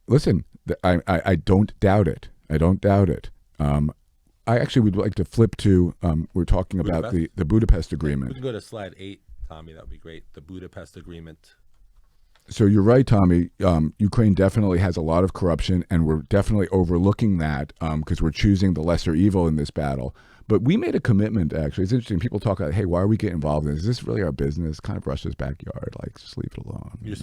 listen, I don't doubt it. I don't doubt it. I actually would like to flip to, we're talking about the Budapest Agreement. We can go to slide 8, Tommy. That would be great. The Budapest Agreement. So you're right, Tommy. Ukraine definitely has a lot of corruption, and we're definitely overlooking that because we're choosing the lesser evil in this battle. But we made a commitment, actually. It's interesting. People talk about, hey, why are we getting involved in this? Is this really our business? Kind of Russia's backyard. Like, just leave it alone. You're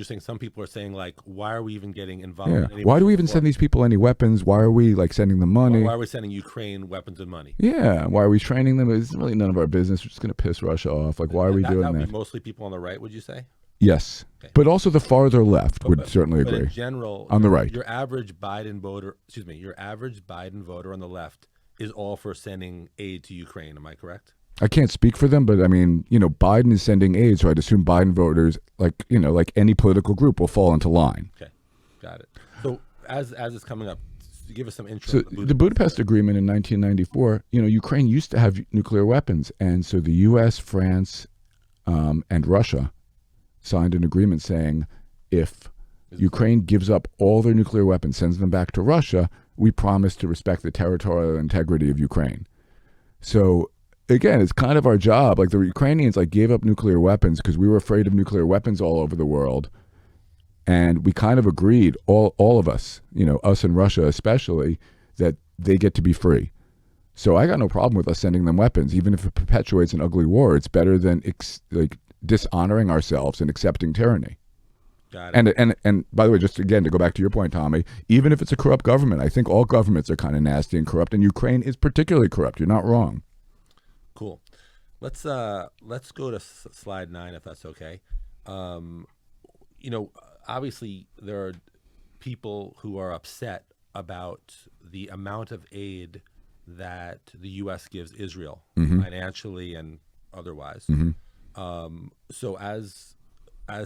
saying some people are saying, like, why are we even getting involved? Yeah. Why do we even send these people any weapons? Why are we, sending them money? Why are we sending Ukraine weapons and money? Yeah. Why are we training them? It's really none of our business. We're just going to piss Russia off. Like, why are we doing that? That would be mostly people on the right, would you say? Yes. Okay. But also the farther left would certainly agree. In general, on the right, your average Biden voter on the left is all for sending aid to Ukraine. Am I correct? I can't speak for them, but I mean, Biden is sending aid, so I'd assume Biden voters, like any political group, will fall into line. Okay, got it. So as it's coming up, give us some intro. So the Budapest Agreement in 1994, Ukraine used to have nuclear weapons, and so the U.S., France, and Russia signed an agreement saying if Ukraine gives up all their nuclear weapons, sends them back to Russia, we promise to respect the territorial integrity of Ukraine. So again, it's kind of our job. Like the Ukrainians gave up nuclear weapons because we were afraid of nuclear weapons all over the world. And we kind of agreed, all of us, us and Russia especially, that they get to be free. So I got no problem with us sending them weapons, even if it perpetuates an ugly war. It's better than dishonoring ourselves and accepting tyranny. Got it. And by the way, just again to go back to your point, Tommy, even if it's a corrupt government, I think all governments are kind of nasty and corrupt, and Ukraine is particularly corrupt. You're not wrong. Cool. Let's go to slide 9 if that's okay. Obviously there are people who are upset about the amount of aid that the U.S. gives Israel, financially and otherwise. So as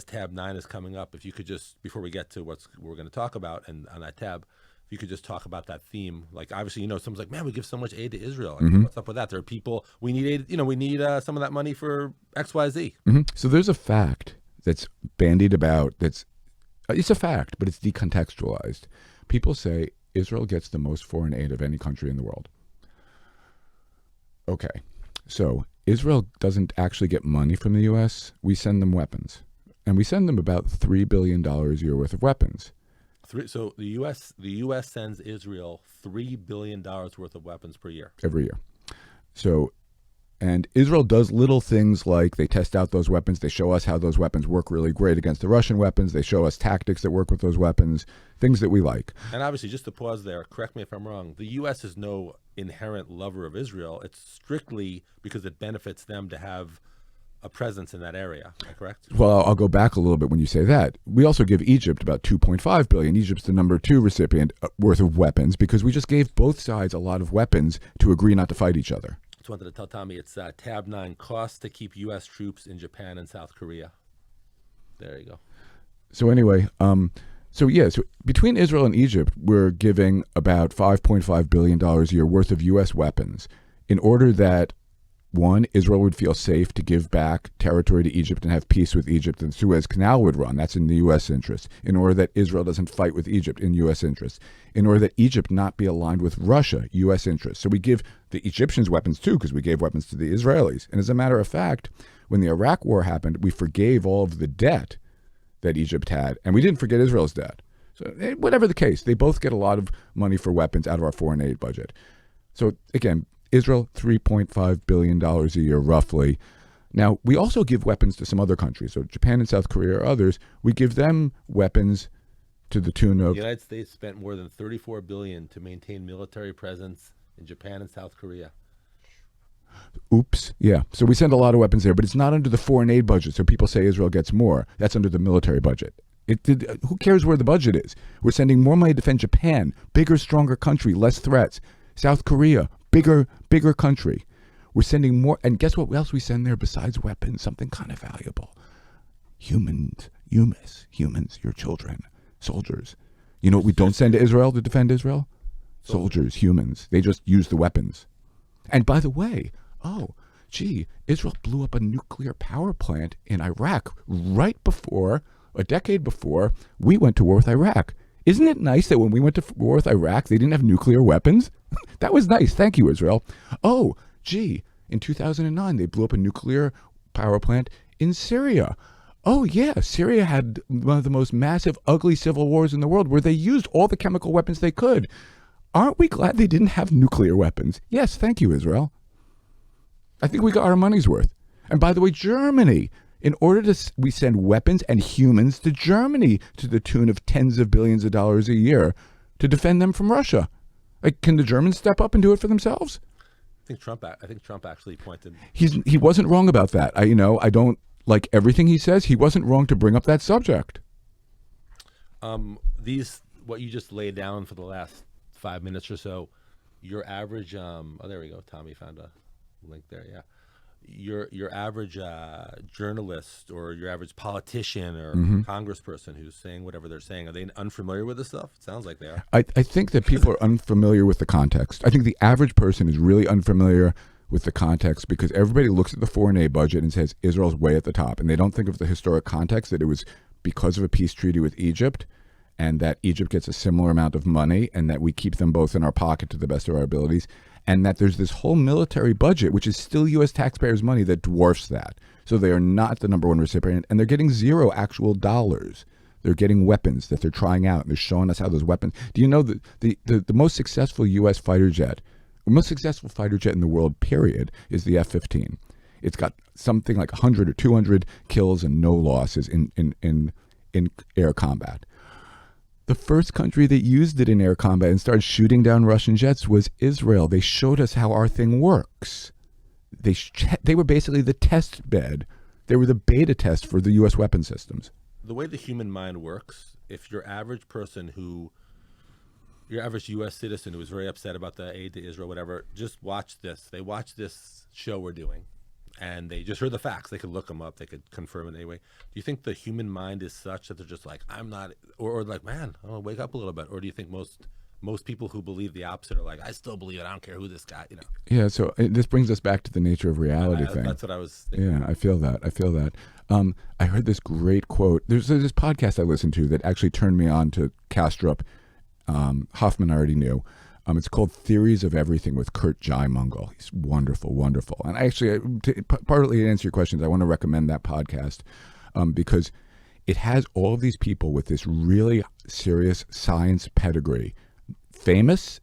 tab 9 is coming up, if you could just, before we get to what we're going to talk about and on that tab, if you could just talk about that theme. Like obviously, someone's like, man, we give so much aid to Israel. What's up with that? There are people, we need aid, we need some of that money for XYZ. So there's a fact that's bandied about it's a fact, but it's decontextualized. People say Israel gets the most foreign aid of any country in the world. Okay, so Israel doesn't actually get money from the U.S. We send them weapons, and we send them about $3 billion a year worth of weapons. So the U.S. sends Israel $3 billion worth of weapons per year. Every year. So, and Israel does little things like they test out those weapons. They show us how those weapons work really great against the Russian weapons. They show us tactics that work with those weapons, things that we like. And obviously, just to pause there, correct me if I'm wrong, the U.S. is no inherent lover of Israel. It's strictly because it benefits them to have a presence in that area. Am I correct? Well, I'll go back a little bit when you say that. We also give Egypt about $2.5 billion. Egypt's the number 2 recipient worth of weapons because we just gave both sides a lot of weapons to agree not to fight each other. Just wanted to tell Tommy it's tab 9, costs to keep U.S. troops in Japan and South Korea. There you go. So anyway, so between Israel and Egypt, we're giving about $5.5 billion a year worth of U.S. weapons in order that, one, Israel would feel safe to give back territory to Egypt and have peace with Egypt, and the Suez Canal would run. That's in the U.S. interest. In order that Israel doesn't fight with Egypt, in U.S. interest. In order that Egypt not be aligned with Russia, U.S. interest. So we give the Egyptians weapons too, because we gave weapons to the Israelis. And as a matter of fact, when the Iraq War happened, we forgave all of the debt that Egypt had, and we didn't forget Israel's debt. So whatever the case, they both get a lot of money for weapons out of our foreign aid budget. So again, Israel, $3.5 billion a year, roughly. Now, we also give weapons to some other countries. So Japan and South Korea or others, we give them weapons to the tune of... The United States spent more than $34 billion to maintain military presence in Japan and South Korea. Oops. Yeah. So we send a lot of weapons there, but it's not under the foreign aid budget. So people say Israel gets more. That's under the military budget. Who cares where the budget is? We're sending more money to defend Japan, bigger, stronger country, less threats. South Korea, bigger country. We're sending more. And guess what else we send there besides weapons? Something kind of valuable. Humans, your children, soldiers. You know what we don't send to Israel to defend Israel? Soldiers, humans. They just use the weapons. And by the way, Israel blew up a nuclear power plant in Iraq right before, a decade before, we went to war with Iraq. Isn't it nice that when we went to war with Iraq, they didn't have nuclear weapons? That was nice. Thank you, Israel. In 2009, they blew up a nuclear power plant in Syria. Oh, yeah, Syria had one of the most massive, ugly civil wars in the world where they used all the chemical weapons they could. Aren't we glad they didn't have nuclear weapons? Yes, thank you, Israel. I think we got our money's worth. And by the way, Germany, we send weapons and humans to Germany to the tune of tens of billions of dollars a year to defend them from Russia. Like, can the Germans step up and do it for themselves? I think Trump actually pointed. He wasn't wrong about that. I don't like everything he says. He wasn't wrong to bring up that subject. What you just laid down for the last 5 minutes or so, your average. There we go. Tommy found a link there. Yeah, your average journalist or your average politician or congressperson who's saying whatever they're saying, are they unfamiliar with this stuff? It sounds like they are. I think that people are unfamiliar with the context. I think the average person is really unfamiliar with the context because everybody looks at the foreign aid budget and says Israel's way at the top, and they don't think of the historic context that it was because of a peace treaty with Egypt, and that Egypt gets a similar amount of money, and that we keep them both in our pocket to the best of our abilities, and that there's this whole military budget, which is still U.S. taxpayers' money, that dwarfs that. So they are not the number one recipient, and they're getting zero actual dollars. They're getting weapons that they're trying out, and they're showing us how those weapons. Do you know that the most successful U.S. fighter jet, the most successful fighter jet in the world, period, is the F-15. It's got something like 100 or 200 kills and no losses in air combat. The first country that used it in air combat and started shooting down Russian jets was Israel. They showed us how our thing works. They were basically the test bed. They were the beta test for the U.S. weapon systems. The way the human mind works, if your average U.S. citizen who is very upset about the aid to Israel, whatever, just watch this. They watch this show we're doing, and they just heard the facts. They could look them up. They could confirm it anyway. Do you think the human mind is such that they're just like, I'm not, or like, man, I'll wake up a little bit? Or do you think most people who believe the opposite are like, I still believe it. I don't care who this guy, Yeah, so this brings us back to the nature of reality thing. That's what I was thinking. Yeah, I feel that. I heard this great quote. There's this podcast I listened to that actually turned me on to Kastrup. Hoffman I already knew. It's called Theories of Everything with Kurt Jaimungal. He's wonderful. And partly to answer your questions, I want to recommend that podcast because it has all of these people with this really serious science pedigree, famous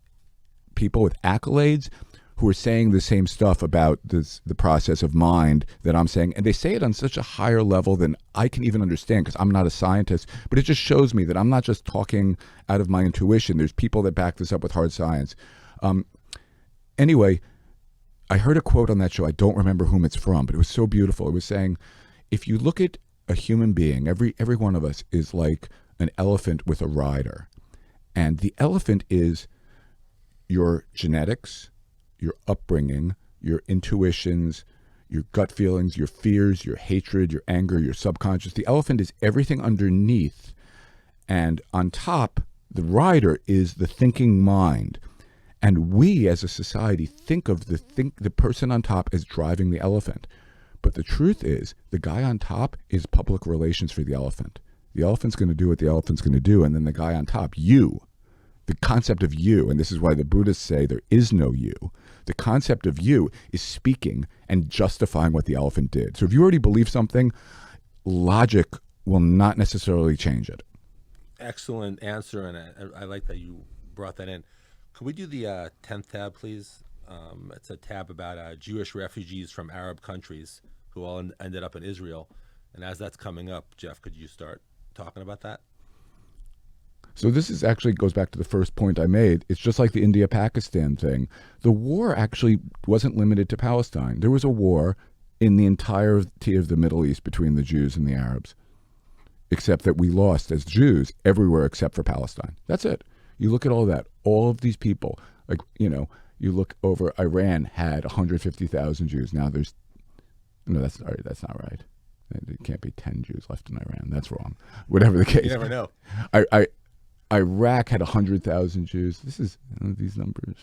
people with accolades who are saying the same stuff about the process of mind that I'm saying. And they say it on such a higher level than I can even understand because I'm not a scientist. But it just shows me that I'm not just talking out of my intuition. There's people that back this up with hard science. Anyway, I heard a quote on that show. I don't remember whom it's from, but it was so beautiful. It was saying, if you look at a human being, every one of us is like an elephant with a rider. And the elephant is your genetics, your upbringing, your intuitions, your gut feelings, your fears, your hatred, your anger, your subconscious. The elephant is everything underneath. And on top, the rider is the thinking mind. And we as a society think of the person on top as driving the elephant. But the truth is, the guy on top is public relations for the elephant. The elephant's going to do what the elephant's going to do. And then the guy on top, you, the concept of you, and this is why the Buddhists say there is no you. The concept of you is speaking and justifying what the elephant did. So if you already believe something, logic will not necessarily change it. Excellent answer, and I like that you brought that in. Could we do the 10th tab, please? It's a tab about Jewish refugees from Arab countries who all ended up in Israel. And as that's coming up, Jeff, could you start talking about that? So this is actually goes back to the first point I made. It's just like the India-Pakistan thing. The war actually wasn't limited to Palestine. There was a war in the entirety of the Middle East between the Jews and the Arabs, except that we lost as Jews everywhere except for Palestine. That's it. You look at all that. All of these people, like, you look over, Iran had 150,000 Jews. Now there's, no, that's not right. There can't be 10 Jews left in Iran. That's wrong. Whatever the case. You never know. Iraq had 100,000 Jews. This is these numbers.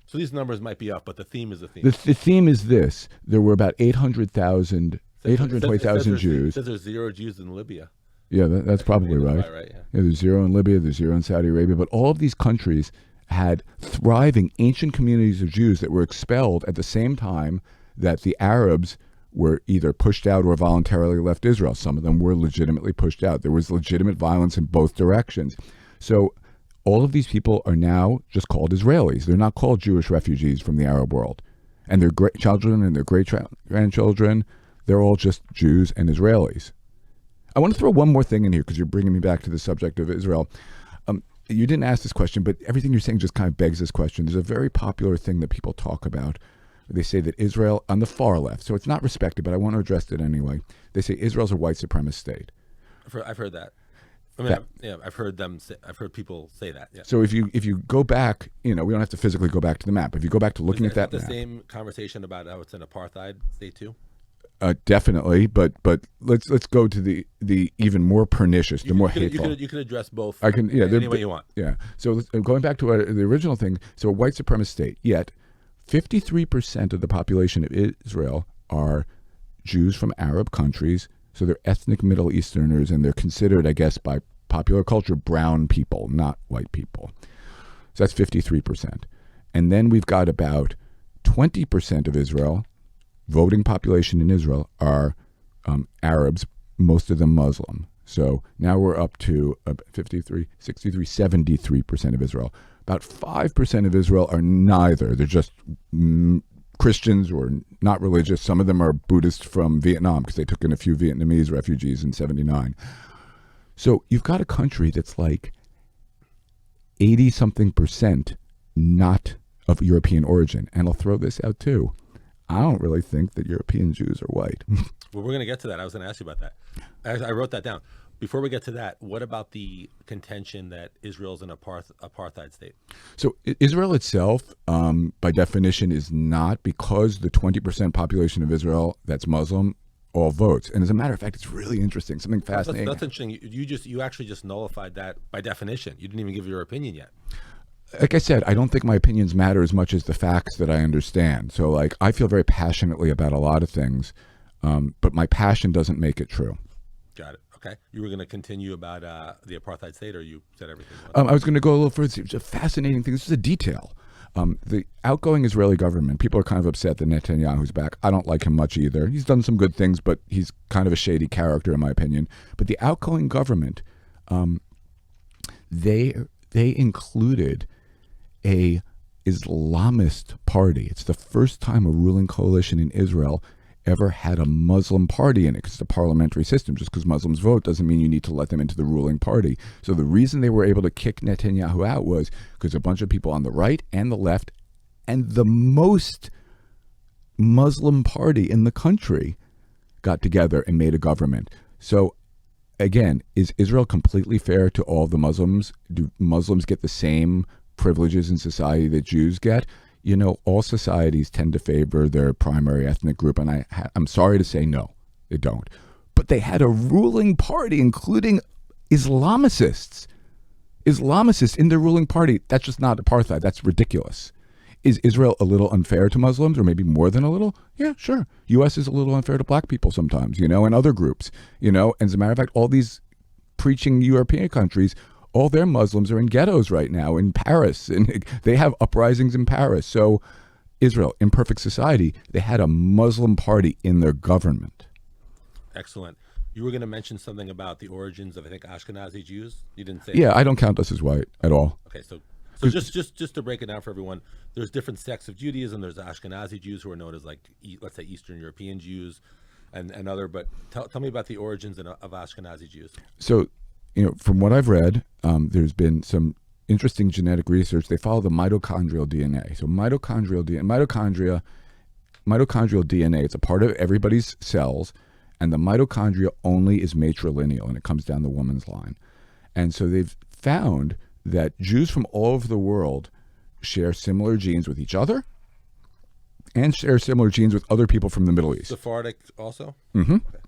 So these numbers might be up, but the theme is the theme. The theme is this. There were about 820,000 Jews. It says there's 0 Jews in Libya. Yeah, that's probably right. Yeah, there's 0 in Libya, there's 0 in Saudi Arabia, but all of these countries had thriving ancient communities of Jews that were expelled at the same time that the Arabs were either pushed out or voluntarily left Israel. Some of them were legitimately pushed out. There was legitimate violence in both directions. So all of these people are now just called Israelis. They're not called Jewish refugees from the Arab world. And their great children and their great grandchildren, they're all just Jews and Israelis. I want to throw one more thing in here because you're bringing me back to the subject of Israel. You didn't ask this question, but everything you're saying just kind of begs this question. There's a very popular thing that people talk about. They say that Israel, on the far left, so it's not respected, but I want to address it anyway. They say Israel's a white supremacist state. I've heard that. I mean, I've heard people say that. Yeah. So if you go back, we don't have to physically go back to the map. If you go back to looking at that the map, same conversation about how it's an apartheid state too. Definitely, but let's go to the even more pernicious, the more hateful. You can address both. I can, any way you want. Yeah. So going back to the original thing, so a white supremacist state. Yet, 53% of the population of Israel are Jews from Arab countries. So they're ethnic Middle Easterners, and they're considered, I guess, by popular culture, brown people, not white people. So that's 53%. And then we've got about 20% of Israel, voting population in Israel, are Arabs, most of them Muslim. So now we're up to 53, 63, 73% of Israel. About 5% of Israel are neither. They're just Christians or not religious. Some of them are Buddhist from Vietnam because they took in a few Vietnamese refugees in 79. So you've got a country that's like 80-something% not of European origin. And I'll throw this out too. I don't really think that European Jews are white. Well, we're going to get to that. I was going to ask you about that. I wrote that down. Before we get to that, what about the contention that Israel's an apartheid state? So Israel itself, by definition, is not, because the 20% population of Israel that's Muslim all votes. And as a matter of fact, it's really interesting, something fascinating. That's interesting. You actually just nullified that by definition. You didn't even give your opinion yet. Like I said, I don't think my opinions matter as much as the facts that I understand. So like, I feel very passionately about a lot of things, but my passion doesn't make it true. Got it. Okay. You were going to continue about the apartheid state, or you said everything? I was going to go a little further. It's a fascinating thing. This is a detail. The outgoing Israeli government, people are kind of upset that Netanyahu's back. I don't like him much either. He's done some good things, but he's kind of a shady character in my opinion. But the outgoing government, they included a Islamist party. It's the first time a ruling coalition in Israel ever had a Muslim party in it, because it's a parliamentary system. Just because Muslims vote doesn't mean you need to let them into the ruling party. So the reason they were able to kick Netanyahu out was because a bunch of people on the right and the left and the most Muslim party in the country got together and made a government. So again, is Israel completely fair to all the Muslims? Do Muslims get the same privileges in society that Jews get? All societies tend to favor their primary ethnic group, and I'm sorry to say no, they don't. But they had a ruling party, including Islamicists in their ruling party. That's just not apartheid. That's ridiculous. Is Israel a little unfair to Muslims, or maybe more than a little? Yeah, sure. U.S. is a little unfair to black people sometimes, and other groups, And as a matter of fact, all these preaching European countries, all their Muslims are in ghettos right now in Paris, and they have uprisings in Paris. So Israel, imperfect society, they had a Muslim party in their government. Excellent. You were going to mention something about the origins of, I think, Ashkenazi Jews. You didn't say. Yeah, that. I don't count us as white at all. Okay, so just to break it down for everyone, there's different sects of Judaism. There's Ashkenazi Jews who are known as, like, let's say, Eastern European Jews, and other. But tell me about the origins of Ashkenazi Jews. So, from what I've read, there's been some interesting genetic research. They follow the mitochondrial DNA. So mitochondrial DNA, it's a part of everybody's cells, and the mitochondria only is matrilineal, and it comes down the woman's line. And so they've found that Jews from all over the world share similar genes with each other and share similar genes with other people from the Middle East. Sephardic also? Mm-hmm. Okay.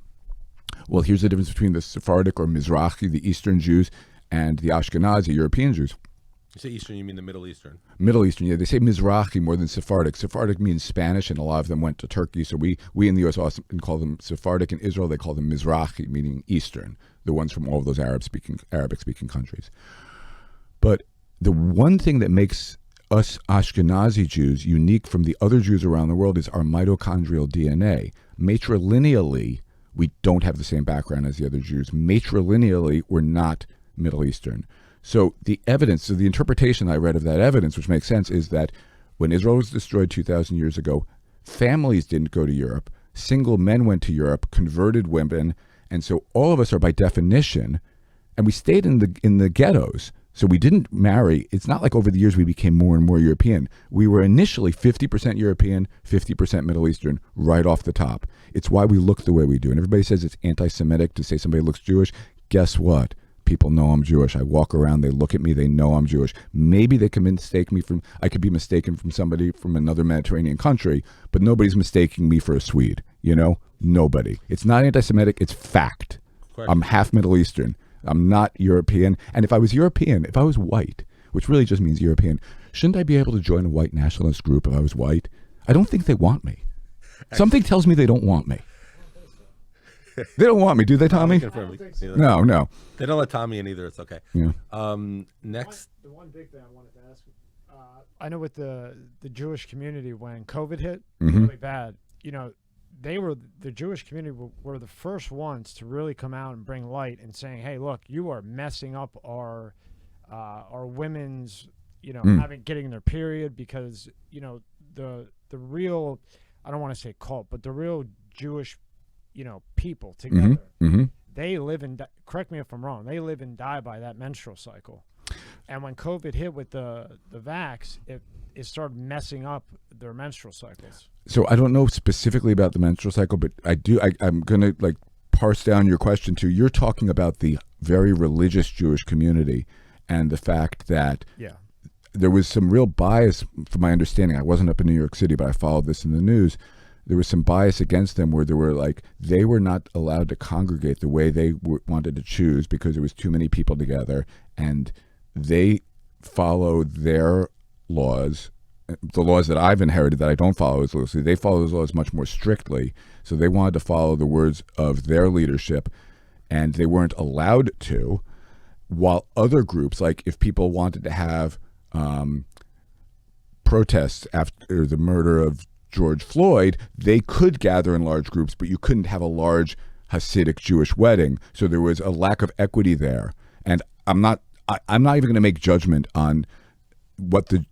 Well, here's the difference between the Sephardic or Mizrahi, the Eastern Jews, and the Ashkenazi, European Jews. You say Eastern, you mean the Middle Eastern? Middle Eastern, yeah. They say Mizrahi more than Sephardic. Sephardic means Spanish, and a lot of them went to Turkey. So we in the U.S. often call them Sephardic. In Israel, they call them Mizrahi, meaning Eastern, the ones from all of those Arabic-speaking countries. But the one thing that makes us Ashkenazi Jews unique from the other Jews around the world is our mitochondrial DNA. Matrilineally, we don't have the same background as the other Jews. Matrilineally, we're not Middle Eastern. So the interpretation I read of that evidence, which makes sense, is that when Israel was destroyed 2,000 years ago, families didn't go to Europe. Single men went to Europe, converted women, and so all of us are by definition, and we stayed in the ghettos. So we didn't marry. It's not like over the years we became more and more European. We were initially 50% European, 50% Middle Eastern, right off the top. It's why we look the way we do. And everybody says it's anti-Semitic to say somebody looks Jewish. Guess what? people know I'm Jewish. I walk around, they look at me, they know I'm Jewish. Maybe they can I could be mistaken from somebody from another Mediterranean country, but nobody's mistaking me for a Swede, Nobody. It's not anti-Semitic, it's fact. I'm half Middle Eastern. I'm not European. And if I was European, if I was white, which really just means European, shouldn't I be able to join a white nationalist group if I was white? I don't think they want me. Something tells me they don't want me. They don't want me, do they, Tommy? No. They don't let Tommy in either. It's okay. Yeah. Next. The one big thing I wanted to ask, I know with the Jewish community, when COVID hit really bad, the Jewish community were the first ones to really come out and bring light and saying, hey, look, you are messing up our women's, getting their period, because, the real, I don't want to say cult, but the real Jewish, people together, they live and correct me if I'm wrong, they live and die by that menstrual cycle. And when COVID hit with the vax, it started messing up their menstrual cycles. So I don't know specifically about the menstrual cycle, but I'm going to parse down your question too. You're talking about the very religious Jewish community and the fact that there was some real bias, from my understanding. I wasn't up in New York City, but I followed this in the news. There was some bias against them where they were not allowed to congregate the way they wanted to choose because there was too many people together, and they followed their laws, the laws that I've inherited that I don't follow as loosely. They follow those laws much more strictly. So they wanted to follow the words of their leadership, and they weren't allowed to. While other groups, like if people wanted to have protests after the murder of George Floyd, they could gather in large groups, but you couldn't have a large Hasidic Jewish wedding. So there was a lack of equity there. And I'm not even going to make judgment on what the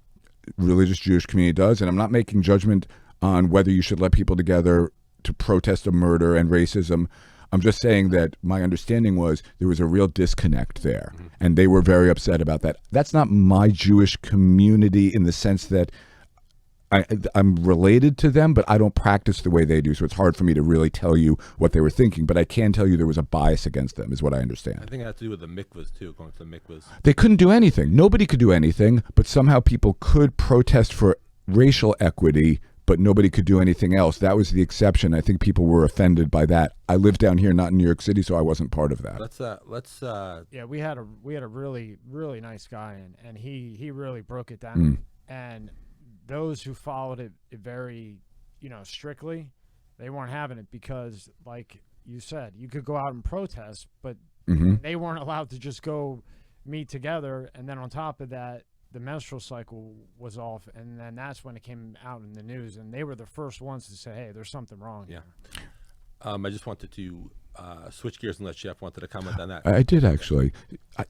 religious Jewish community does, and I'm not making judgment on whether you should let people together to protest a murder and racism. I'm just saying that my understanding was there was a real disconnect there, and they were very upset about that. That's not my Jewish community in the sense that I'm related to them, but I don't practice the way they do, so it's hard for me to really tell you what they were thinking, but I can tell you there was a bias against them, is what I understand. I think it had to do with the mikvahs, too, going to the mikvahs. They couldn't do anything. Nobody could do anything, but somehow people could protest for racial equity, but nobody could do anything else. That was the exception. I think people were offended by that. I live down here, not in New York City, so I wasn't part of that. Yeah, we had a really, really nice guy, and he really broke it down. And those who followed it very, strictly, they weren't having it because, like you said, you could go out and protest, but they weren't allowed to just go meet together. And then on top of that, the menstrual cycle was off, and then that's when it came out in the news, and they were the first ones to say, hey, there's something wrong here. I just wanted to switch gears and let Jeff wanted to comment on that. I did, actually.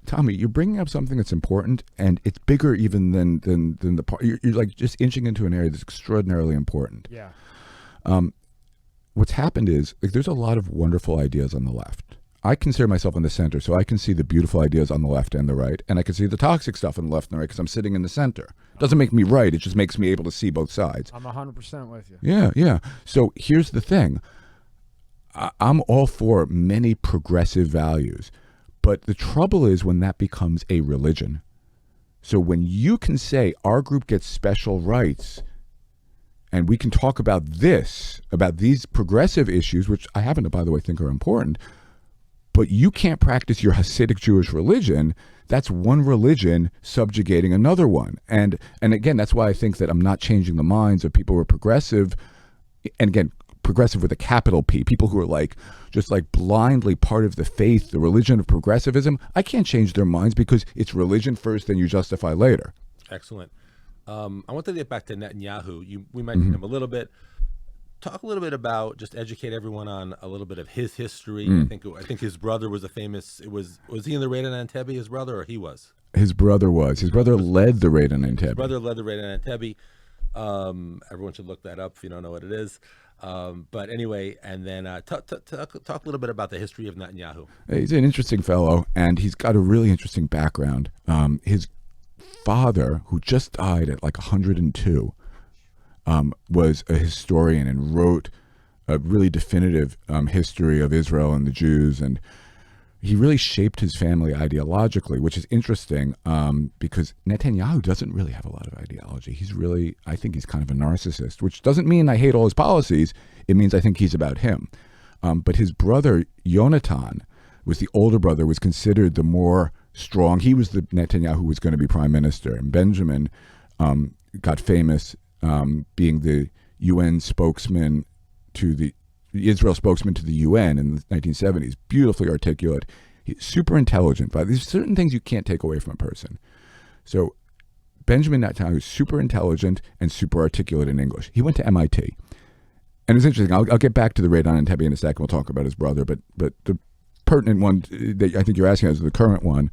Tommy, you're bringing up something that's important, and it's bigger even than the part. You're like just inching into an area that's extraordinarily important. Yeah. What's happened is there's a lot of wonderful ideas on the left. I consider myself in the center, so I can see the beautiful ideas on the left and the right, and I can see the toxic stuff on the left and the right because I'm sitting in the center. It doesn't make me right. It just makes me able to see both sides. I'm 100% with you. Yeah. So here's the thing. I'm all for many progressive values, but the trouble is when that becomes a religion. So when you can say our group gets special rights, and we can talk about these progressive issues, which I happen to, by the way, think are important, but you can't practice your Hasidic Jewish religion. That's one religion subjugating another one. And again, that's why I think that I'm not changing the minds of people who are progressive. And again, progressive with a capital P, people who are just blindly part of the faith, the religion of progressivism. I can't change their minds because it's religion first, then you justify later. Excellent. I want to get back to Netanyahu. We mentioned him a little bit. Talk a little bit about, just educate everyone on a little bit of his history. I think his brother was a famous. Was he in the raid on Entebbe? His brother, or he was? His brother was. His brother led the raid on Entebbe. His brother led the raid on Entebbe. Everyone should look that up if you don't know what it is. But anyway, and then talk a little bit about the history of Netanyahu. He's an interesting fellow, and he's got a really interesting background. His father, who just died at 102, was a historian and wrote a really definitive history of Israel and the Jews. And he really shaped his family ideologically, which is interesting because Netanyahu doesn't really have a lot of ideology. I think he's kind of a narcissist, which doesn't mean I hate all his policies. It means I think he's about him. But his brother, Yonatan, was the older brother, was considered the more strong. He was the Netanyahu who was going to be prime minister. And Benjamin got famous being the UN spokesman to the Israel spokesman to the UN in the 1970s. Beautifully articulate. He's super intelligent. But there's certain things you can't take away from a person. So Benjamin Netanyahu is super intelligent and super articulate in English. He went to MIT. And it's interesting. I'll get back to the raid on Entebbe in a second. We'll talk about his brother. But the pertinent one that I think you're asking is the current one.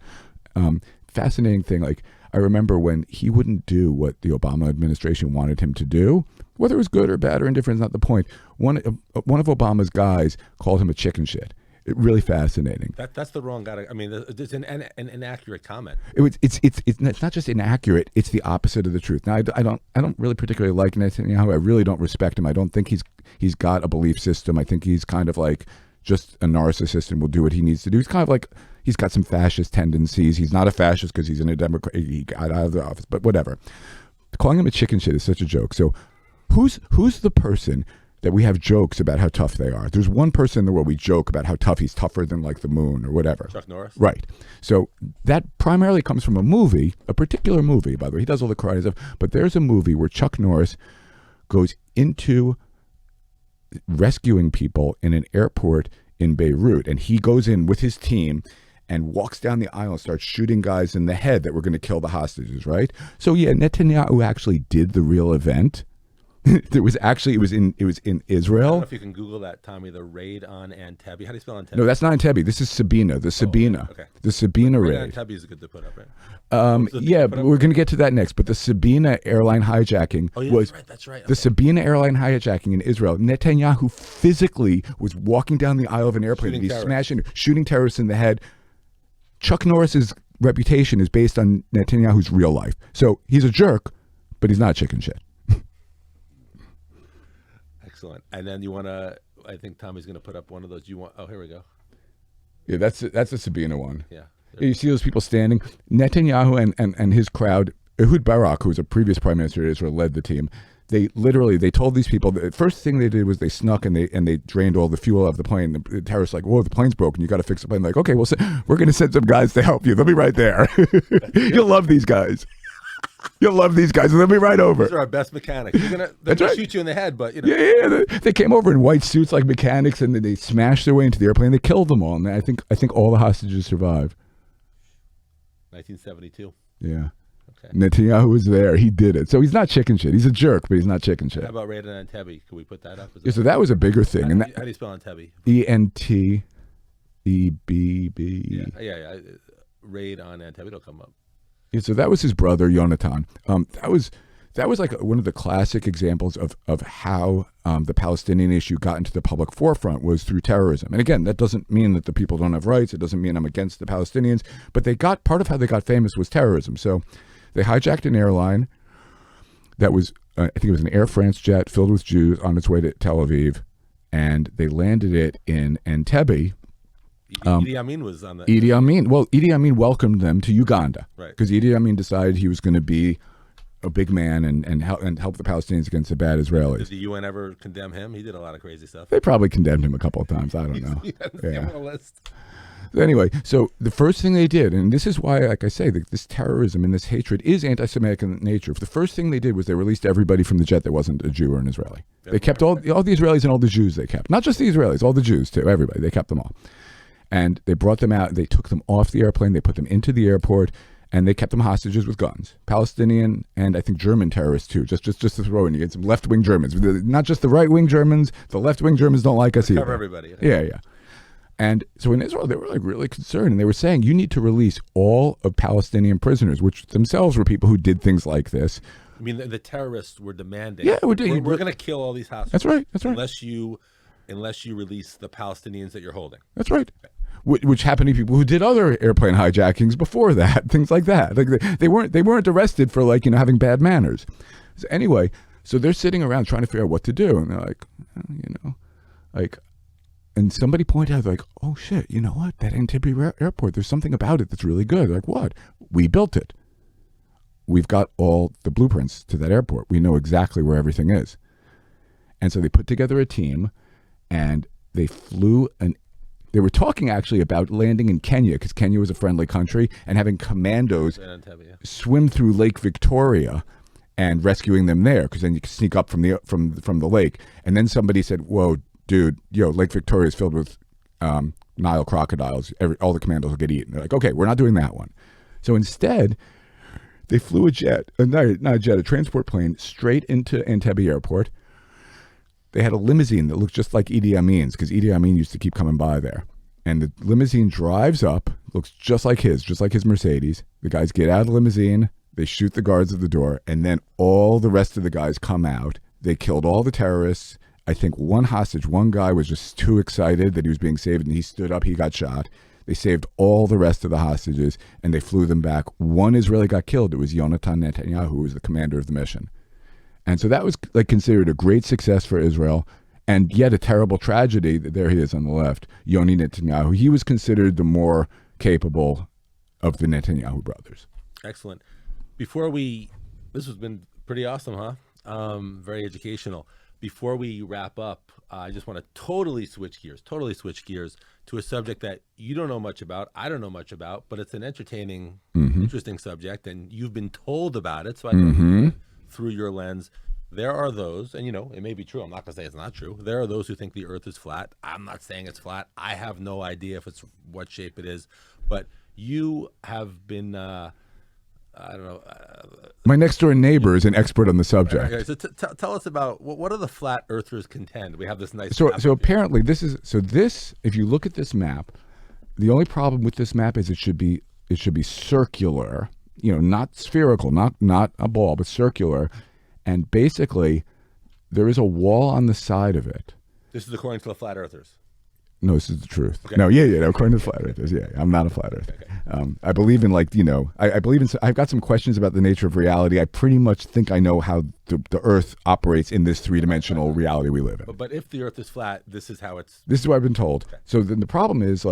Fascinating thing. Like, I remember when he wouldn't do what the Obama administration wanted him to do, whether it was good or bad or indifferent is not the point. One of Obama's guys called him a chicken shit. It really fascinating. That's the wrong guy. I mean, it's an inaccurate comment. It's not just inaccurate. It's the opposite of the truth. Now, I don't really particularly like Netanyahu. I really don't respect him. I don't think he's got a belief system. I think he's kind of like just a narcissist and will do what he needs to do. He's kind of like, he's got some fascist tendencies. He's not a fascist because he's in a Democrat. He got out of the office, but whatever. Calling him a chicken shit is such a joke. So who's the person that we have jokes about how tough they are? There's one person in the world we joke about how tough he's tougher than like the moon or whatever. Chuck Norris. Right. So that primarily comes from a movie, a particular movie, by the way. He does all the karate stuff, but there's a movie where Chuck Norris goes into rescuing people in an airport in Beirut, and he goes in with his team and walks down the aisle and starts shooting guys in the head that were going to kill the hostages, right? So yeah, Netanyahu actually did the real event. It was in Israel. I don't know if you can Google that, Tommy. The raid on Entebbe. How do you spell Entebbe? No, that's not Entebbe. This is Sabina. The Sabina. Okay. The Sabina raid raid. On Entebbe is good to put up, right? Yeah, but we're going to get to that next. But the Sabina airline hijacking was that's right. The Sabina airline hijacking in Israel. Netanyahu physically was walking down the aisle of an airplane and he's shooting terrorists in the head. Chuck Norris's reputation is based on Netanyahu's real life. So he's a jerk, but he's not chicken shit. Excellent. And then you want to, I think Tommy's going to put up one of those. Oh, here we go. Yeah, that's the Sabina one. Yeah. You see those people standing? Netanyahu and his crowd, Ehud Barak, who was a previous prime minister of Israel, led the team. They told these people, the first thing they did was they snuck and they drained all the fuel out of the plane. The terrorists like, whoa, the plane's broken. You got to fix the plane. Like, okay, we're going to send some guys to help you. They'll be right there. You'll love these guys. You'll love these guys. They'll be right over. These are our best mechanics. They're going to shoot you in the head, but you know. Yeah. They came over in white suits like mechanics, and then they smashed their way into the airplane. They killed them all, and I think all the hostages survived. 1972. Yeah. Okay. Netanyahu was there. He did it. So he's not chicken shit. He's a jerk, but he's not chicken shit. How about raid on Entebbe? Can we put that up? So that was a bigger thing. How do you spell Entebbe? Entebbe. Yeah. Raid on Entebbe. It'll come up. Yeah, so that was his brother, Yonatan. That was like one of the classic examples of how the Palestinian issue got into the public forefront was through terrorism. And again, that doesn't mean that the people don't have rights. It doesn't mean I'm against the Palestinians. But part of how they got famous was terrorism. So they hijacked an airline that was, I think it was an Air France jet filled with Jews on its way to Tel Aviv. And they landed it in Entebbe. Idi Amin was on that. Idi Amin welcomed them to Uganda. Right. Because Idi Amin decided he was going to be a big man and help the Palestinians against the bad Israelis. Did the UN ever condemn him? He did a lot of crazy stuff. They probably condemned him a couple of times. I don't know. Yeah. On the list. Anyway, so the first thing they did, and this is why, like I say, this terrorism and this hatred is anti-Semitic in nature. The first thing they did was they released everybody from the jet that wasn't a Jew or an Israeli. They kept all the Israelis and all the Jews they kept. Not just the Israelis, all the Jews too, everybody. They kept them all. And they brought them out, they took them off the airplane, they put them into the airport, and they kept them hostages with guns. Palestinian and I think German terrorists too, just to throw in. You get some left-wing Germans. Not just the right-wing Germans, the left-wing Germans don't like us either. Cover everybody. Yeah. And so in Israel, they were like really concerned, and they were saying, you need to release all of Palestinian prisoners, which themselves were people who did things like this. I mean, the terrorists were demanding, we're going to kill all these hostages. That's right. Unless you release the Palestinians that you're holding. That's right. Which happened to people who did other airplane hijackings before that, things like that. Like they weren't arrested for having bad manners. So anyway, so they're sitting around trying to figure out what to do, and they're like, and somebody pointed out, like, oh shit, you know what? That Entebbe airport, there's something about it that's really good. Like, what? We built it. We've got all the blueprints to that airport. We know exactly where everything is. And so they put together a team, and they flew they were talking actually about landing in Kenya, because Kenya was a friendly country, and having commandos swim through Lake Victoria and rescuing them there, because then you can sneak up from the lake. And then somebody said, whoa, dude, Lake Victoria is filled with Nile crocodiles. All the commandos will get eaten. They're like, okay, we're not doing that one. So instead, they flew a transport plane straight into Entebbe Airport. They had a limousine that looked just like Idi Amin's, because Idi Amin used to keep coming by there. And the limousine drives up, looks just like his Mercedes. The guys get out of the limousine, they shoot the guards at the door, and then all the rest of the guys come out. They killed all the terrorists. I think one guy was just too excited that he was being saved, and he stood up, he got shot. They saved all the rest of the hostages, and they flew them back. One Israeli got killed. It was Yonatan Netanyahu, who was the commander of the mission. And so that was like considered a great success for Israel, and yet a terrible tragedy. There he is on the left, Yoni Netanyahu. He was considered the more capable of the Netanyahu brothers. Excellent. This has been pretty awesome, huh? Very educational. Before we wrap up, I just want to totally switch gears to a subject that you don't know much about, I don't know much about, but it's an entertaining, interesting subject, and you've been told about it, so I know through your lens. There are those, and it may be true, I'm not going to say it's not true. There are those who think the earth is flat. I'm not saying it's flat. I have no idea if it's what shape it is, but you have been, I don't know. My next door neighbor is an expert on the subject. Okay, so tell us about, what do the flat earthers contend? We have this nice So apparently this, if you look at this map, the only problem with this map is it should be circular, not spherical, not a ball, but circular. And basically, there is a wall on the side of it. This is according to the flat earthers. No, this is the truth. Okay. No, according to the flat earthers, I'm not a flat earther. Okay. I believe in I believe in. I've got some questions about the nature of reality. I pretty much think I know how the Earth operates in this three-dimensional reality we live in. But if the Earth is flat, this is how it's. This is what I've been told. Okay. So then the problem is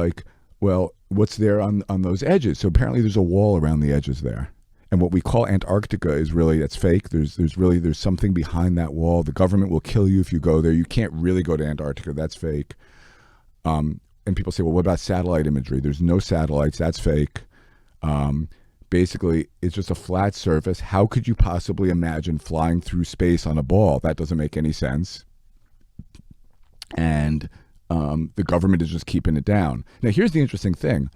what's there on those edges? So apparently there's a wall around the edges there. And what we call Antarctica is really, that's fake. There's something behind that wall. The government will kill you if you go there. You can't really go to Antarctica. That's fake. And people say, well, what about satellite imagery? There's no satellites. That's fake. Basically, it's just a flat surface. How could you possibly imagine flying through space on a ball? That doesn't make any sense. And the government is just keeping it down. Now, here's the interesting thing.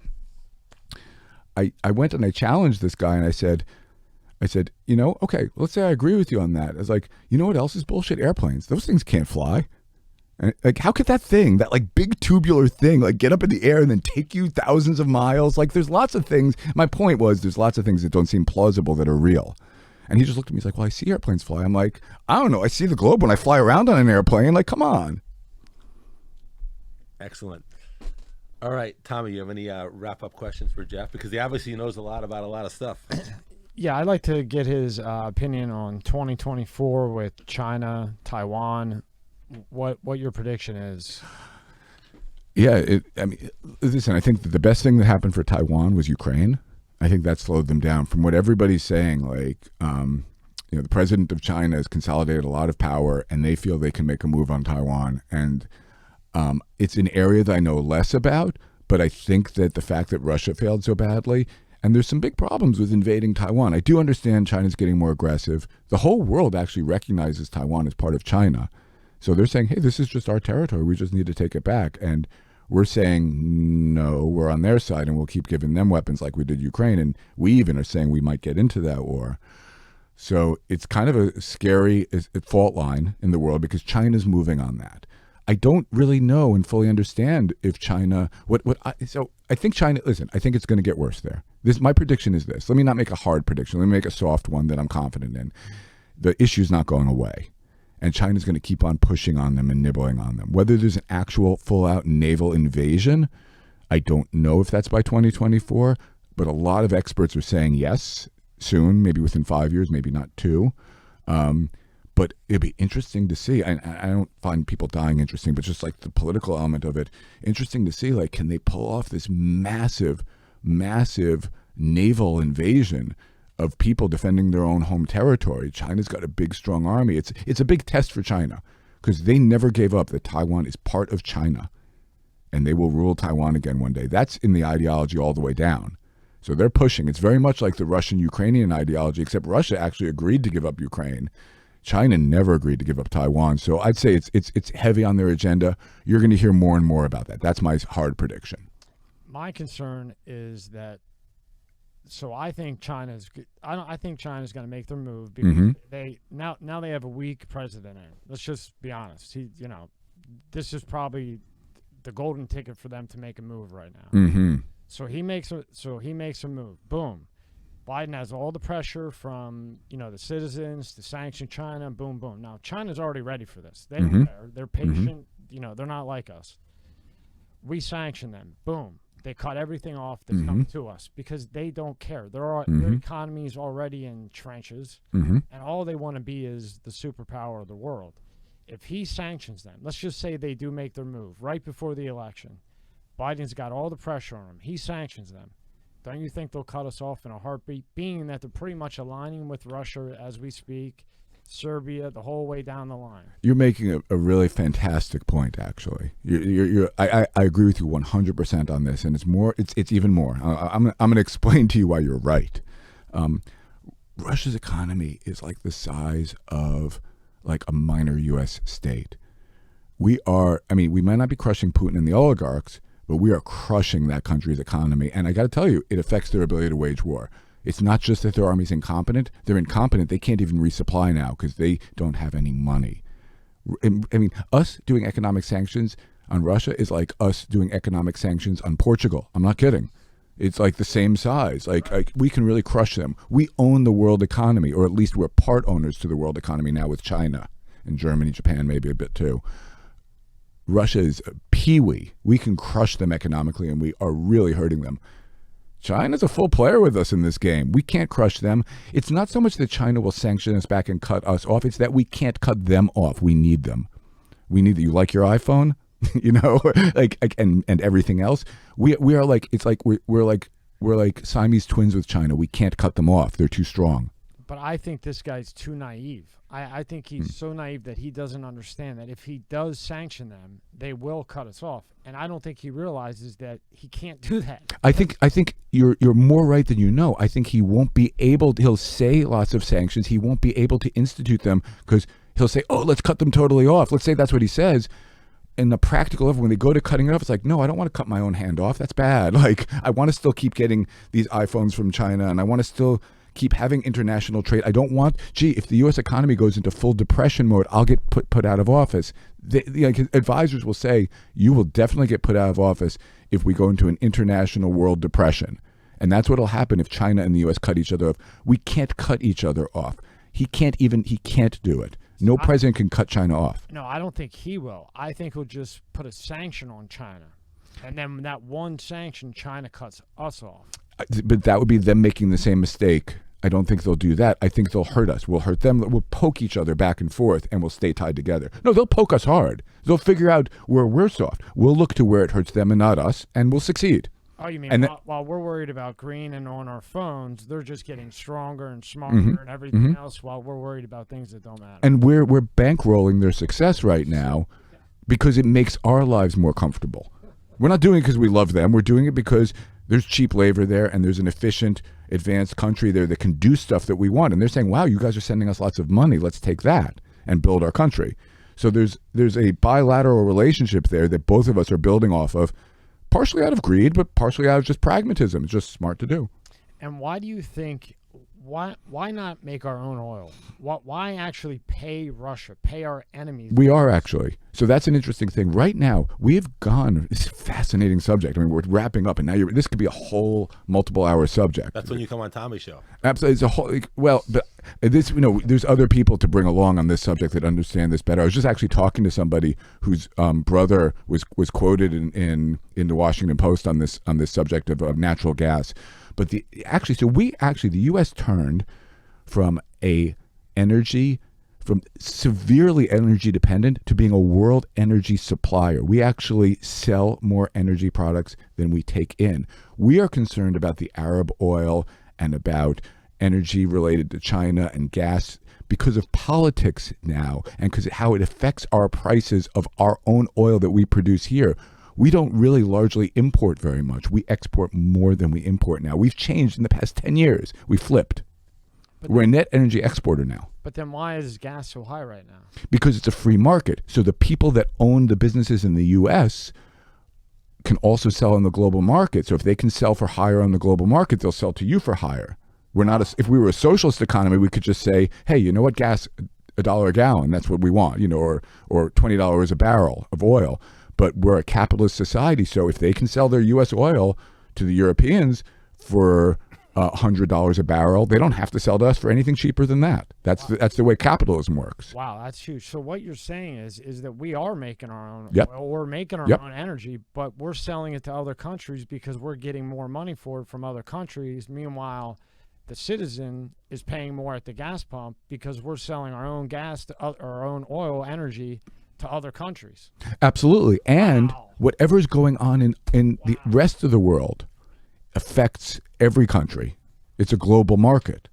I went and I challenged this guy, and I said, okay, let's say I agree with you on that. I was like, you know what else is bullshit? Airplanes. Those things can't fly. And how could that big tubular thing, get up in the air and then take you thousands of miles? There's lots of things. My point was, there's lots of things that don't seem plausible that are real. And he just looked at me. He's like, well, I see airplanes fly. I'm like, I don't know. I see the globe when I fly around on an airplane. Come on. Excellent. All right, Tommy, you have any wrap-up questions for Jeff? Because he obviously knows a lot about a lot of stuff. Yeah, I'd like to get his opinion on 2024 with China, Taiwan, what your prediction is. Yeah, listen, I think that the best thing that happened for Taiwan was Ukraine. I think that slowed them down. From what everybody's saying, the president of China has consolidated a lot of power, and they feel they can make a move on Taiwan. And it's an area that I know less about, but I think that the fact that Russia failed so badly, and there's some big problems with invading Taiwan. I do understand China's getting more aggressive. The whole world actually recognizes Taiwan as part of China. So they're saying, hey, this is just our territory. We just need to take it back. And we're saying, no, we're on their side, and we'll keep giving them weapons like we did Ukraine. And we even are saying we might get into that war. So it's kind of a scary fault line in the world, because China's moving on that. I don't really know and fully understand if China, so I think China, listen, I think it's going to get worse there. My prediction is this. Let me not make a hard prediction. Let me make a soft one that I'm confident in. The issue's not going away, and China's going to keep on pushing on them and nibbling on them. Whether there's an actual full-out naval invasion, I don't know if that's by 2024, but a lot of experts are saying yes, soon, maybe within 5 years, maybe not 2. But it'd be interesting to see. I don't find people dying interesting, but just like the political element of it, interesting to see, like, can they pull off this massive, massive naval invasion of people defending their own home territory? China's got a big, strong army. It's a big test for China because they never gave up that Taiwan is part of China and they will rule Taiwan again one day. That's in the ideology all the way down. So they're pushing. It's very much like the Russian-Ukrainian ideology, except Russia actually agreed to give up Ukraine. China never agreed to give up Taiwan. So I'd say it's heavy on their agenda. You're going to hear more and more about that. That's my hard prediction. My concern is that. So I think China's. I think China's going to make their move because they now they have a weak president. Let's just be honest. This is probably the golden ticket for them to make a move right now. So he makes a move. Boom. Biden has all the pressure from the citizens to sanction China. Boom, boom. Now China's already ready for this. They don't care. They're patient. They're not like us. We sanction them. Boom. They cut everything off that's coming to us because they don't care. Their economy is already in trenches, and all they want to be is the superpower of the world. If he sanctions them, let's just say they do make their move right before the election. Biden's got all the pressure on him. He sanctions them. Don't you think they'll cut us off in a heartbeat, being that they're pretty much aligning with Russia as we speak, Serbia, the whole way down the line? You're making a really fantastic point, actually. I agree with you 100% on this, and it's even more. I'm going to explain to you why you're right. Russia's economy is like the size of like a minor U.S. state. We might not be crushing Putin and the oligarchs, but we are crushing that country's economy. And I got to tell you, it affects their ability to wage war. It's not just that their army's incompetent. They're incompetent. They can't even resupply now because they don't have any money. I mean, us doing economic sanctions on Russia is like us doing economic sanctions on Portugal. I'm not kidding. It's like the same size. Like we can really crush them. We own the world economy, or at least we're part owners to the world economy now with China and Germany, Japan, maybe a bit too. Russia is a peewee. We can crush them economically, and we are really hurting them. China's a full player with us in this game. We can't crush them. It's not so much that China will sanction us back and cut us off. It's that we can't cut them off. We need them. We need that. You like your iPhone, and everything else. We are like, it's like we're like Siamese twins with China. We can't cut them off. They're too strong. But I think this guy's too naive. I think he's so naive that he doesn't understand that if he does sanction them, they will cut us off. And I don't think he realizes that he can't do that. I think you're more right than you know. I think he won't be able to, he'll say lots of sanctions. He won't be able to institute them because he'll say, oh, let's cut them totally off. Let's say that's what he says. And the practical level, when they go to cutting it off, it's like, no, I don't want to cut my own hand off. That's bad. Like, I want to still keep getting these iPhones from China, and I want to still keep having international trade. I don't want, if the U.S. economy goes into full depression mode, I'll get put out of office. The advisors will say, you will definitely get put out of office if we go into an international world depression. And that's what will happen if China and the U.S. cut each other off. We can't cut each other off. He can't do it. No president can cut China off. No, I don't think he will. I think he'll just put a sanction on China. And then that one sanction, China cuts us off. But that would be them making the same mistake. I don't think they'll do that. I think they'll hurt us. We'll hurt them. We'll poke each other back and forth, and we'll stay tied together. No, they'll poke us hard. They'll figure out where we're soft. We'll look to where it hurts them and not us, and we'll succeed. Oh, you mean while we're worried about green and on our phones, they're just getting stronger and smarter and everything else while we're worried about things that don't matter. And we're bankrolling their success right now because it makes our lives more comfortable. We're not doing it because we love them. We're doing it because there's cheap labor there and there's an efficient, advanced country there that can do stuff that we want. And they're saying, wow, you guys are sending us lots of money. Let's take that and build our country. So there's a bilateral relationship there that both of us are building off of, partially out of greed, but partially out of just pragmatism. It's just smart to do. And why do you think, why not make our own oil? Why actually pay Russia, pay our enemies? We are actually. So that's an interesting thing. Right now, we've gone, it's a fascinating subject. I mean, we're wrapping up, and now this could be a whole multiple-hour subject. That's when you come on Tommy's show. Absolutely. It's a whole, well, but this, there's other people to bring along on this subject that understand this better. I was just actually talking to somebody whose brother was quoted in the Washington Post on this subject of natural gas. But the U.S. turned from a energy from severely energy dependent to being a world energy supplier. We actually sell more energy products than we take in. We are concerned about the Arab oil and about energy related to China and gas because of politics now and because of how it affects our prices of our own oil that we produce here. We don't really largely import very much. We export more than we import now. We've changed in the past 10 years. We flipped. We're a net energy exporter now. But then why is gas so high right now? Because it's a free market. So the people that own the businesses in the U.S. can also sell in the global market. So if they can sell for higher on the global market, they'll sell to you for higher. We're not. If we were a socialist economy, we could just say, hey, you know what, gas, $1 a gallon, that's what we want, or $20 a barrel of oil. But we're a capitalist society. So if they can sell their U.S. oil to the Europeans for $100 a barrel, they don't have to sell to us for anything cheaper than that. That's the way capitalism works. Wow, that's huge. So what you're saying is that we are making our own Yep. oil, we're making our Yep. own energy, but we're selling it to other countries because we're getting more money for it from other countries. Meanwhile, the citizen is paying more at the gas pump because we're selling our own gas to our own oil energy to other countries. Absolutely. And Wow. whatever's going on in the rest of the world affects every country. It's a global market.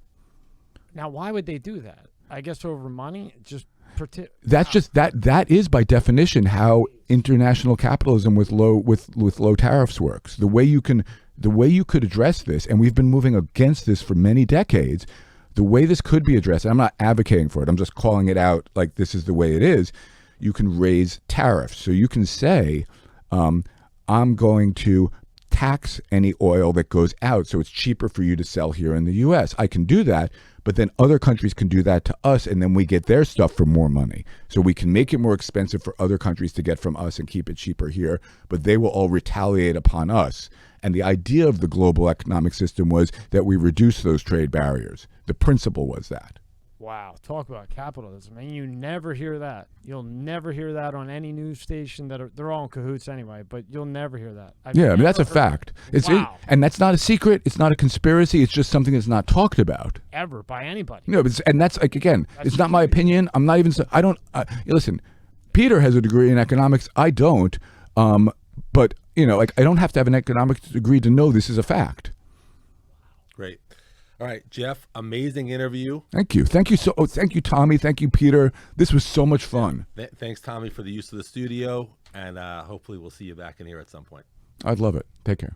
Now, why would they do that? I guess over money, just That's just that is by definition how international capitalism with low tariffs works. The way you could address this, and we've been moving against this for many decades, the way this could be addressed, and I'm not advocating for it, I'm just calling it out like this is the way it is. You can raise tariffs. So you can say, I'm going to tax any oil that goes out so it's cheaper for you to sell here in the U.S. I can do that, but then other countries can do that to us, and then we get their stuff for more money. So we can make it more expensive for other countries to get from us and keep it cheaper here, but they will all retaliate upon us. And the idea of the global economic system was that we reduce those trade barriers. The principle was that. Wow, talk about capitalism. And you never hear that. You'll never hear that on any news station they're all in cahoots anyway, but you'll never hear that. I mean, that's a fact. Wow. And that's not a secret. It's not a conspiracy. It's just something that's not talked about. Ever by anybody. No, and that's like, again, it's not my opinion. I'm not even, listen, Peter has a degree in economics. I don't. But, I don't have to have an economics degree to know this is a fact. Great. All right, Jeff, amazing interview. Thank you. Thank you, Tommy. Thank you, Peter. This was so much fun. Thanks, Tommy, for the use of the studio, and hopefully we'll see you back in here at some point. I'd love it. Take care.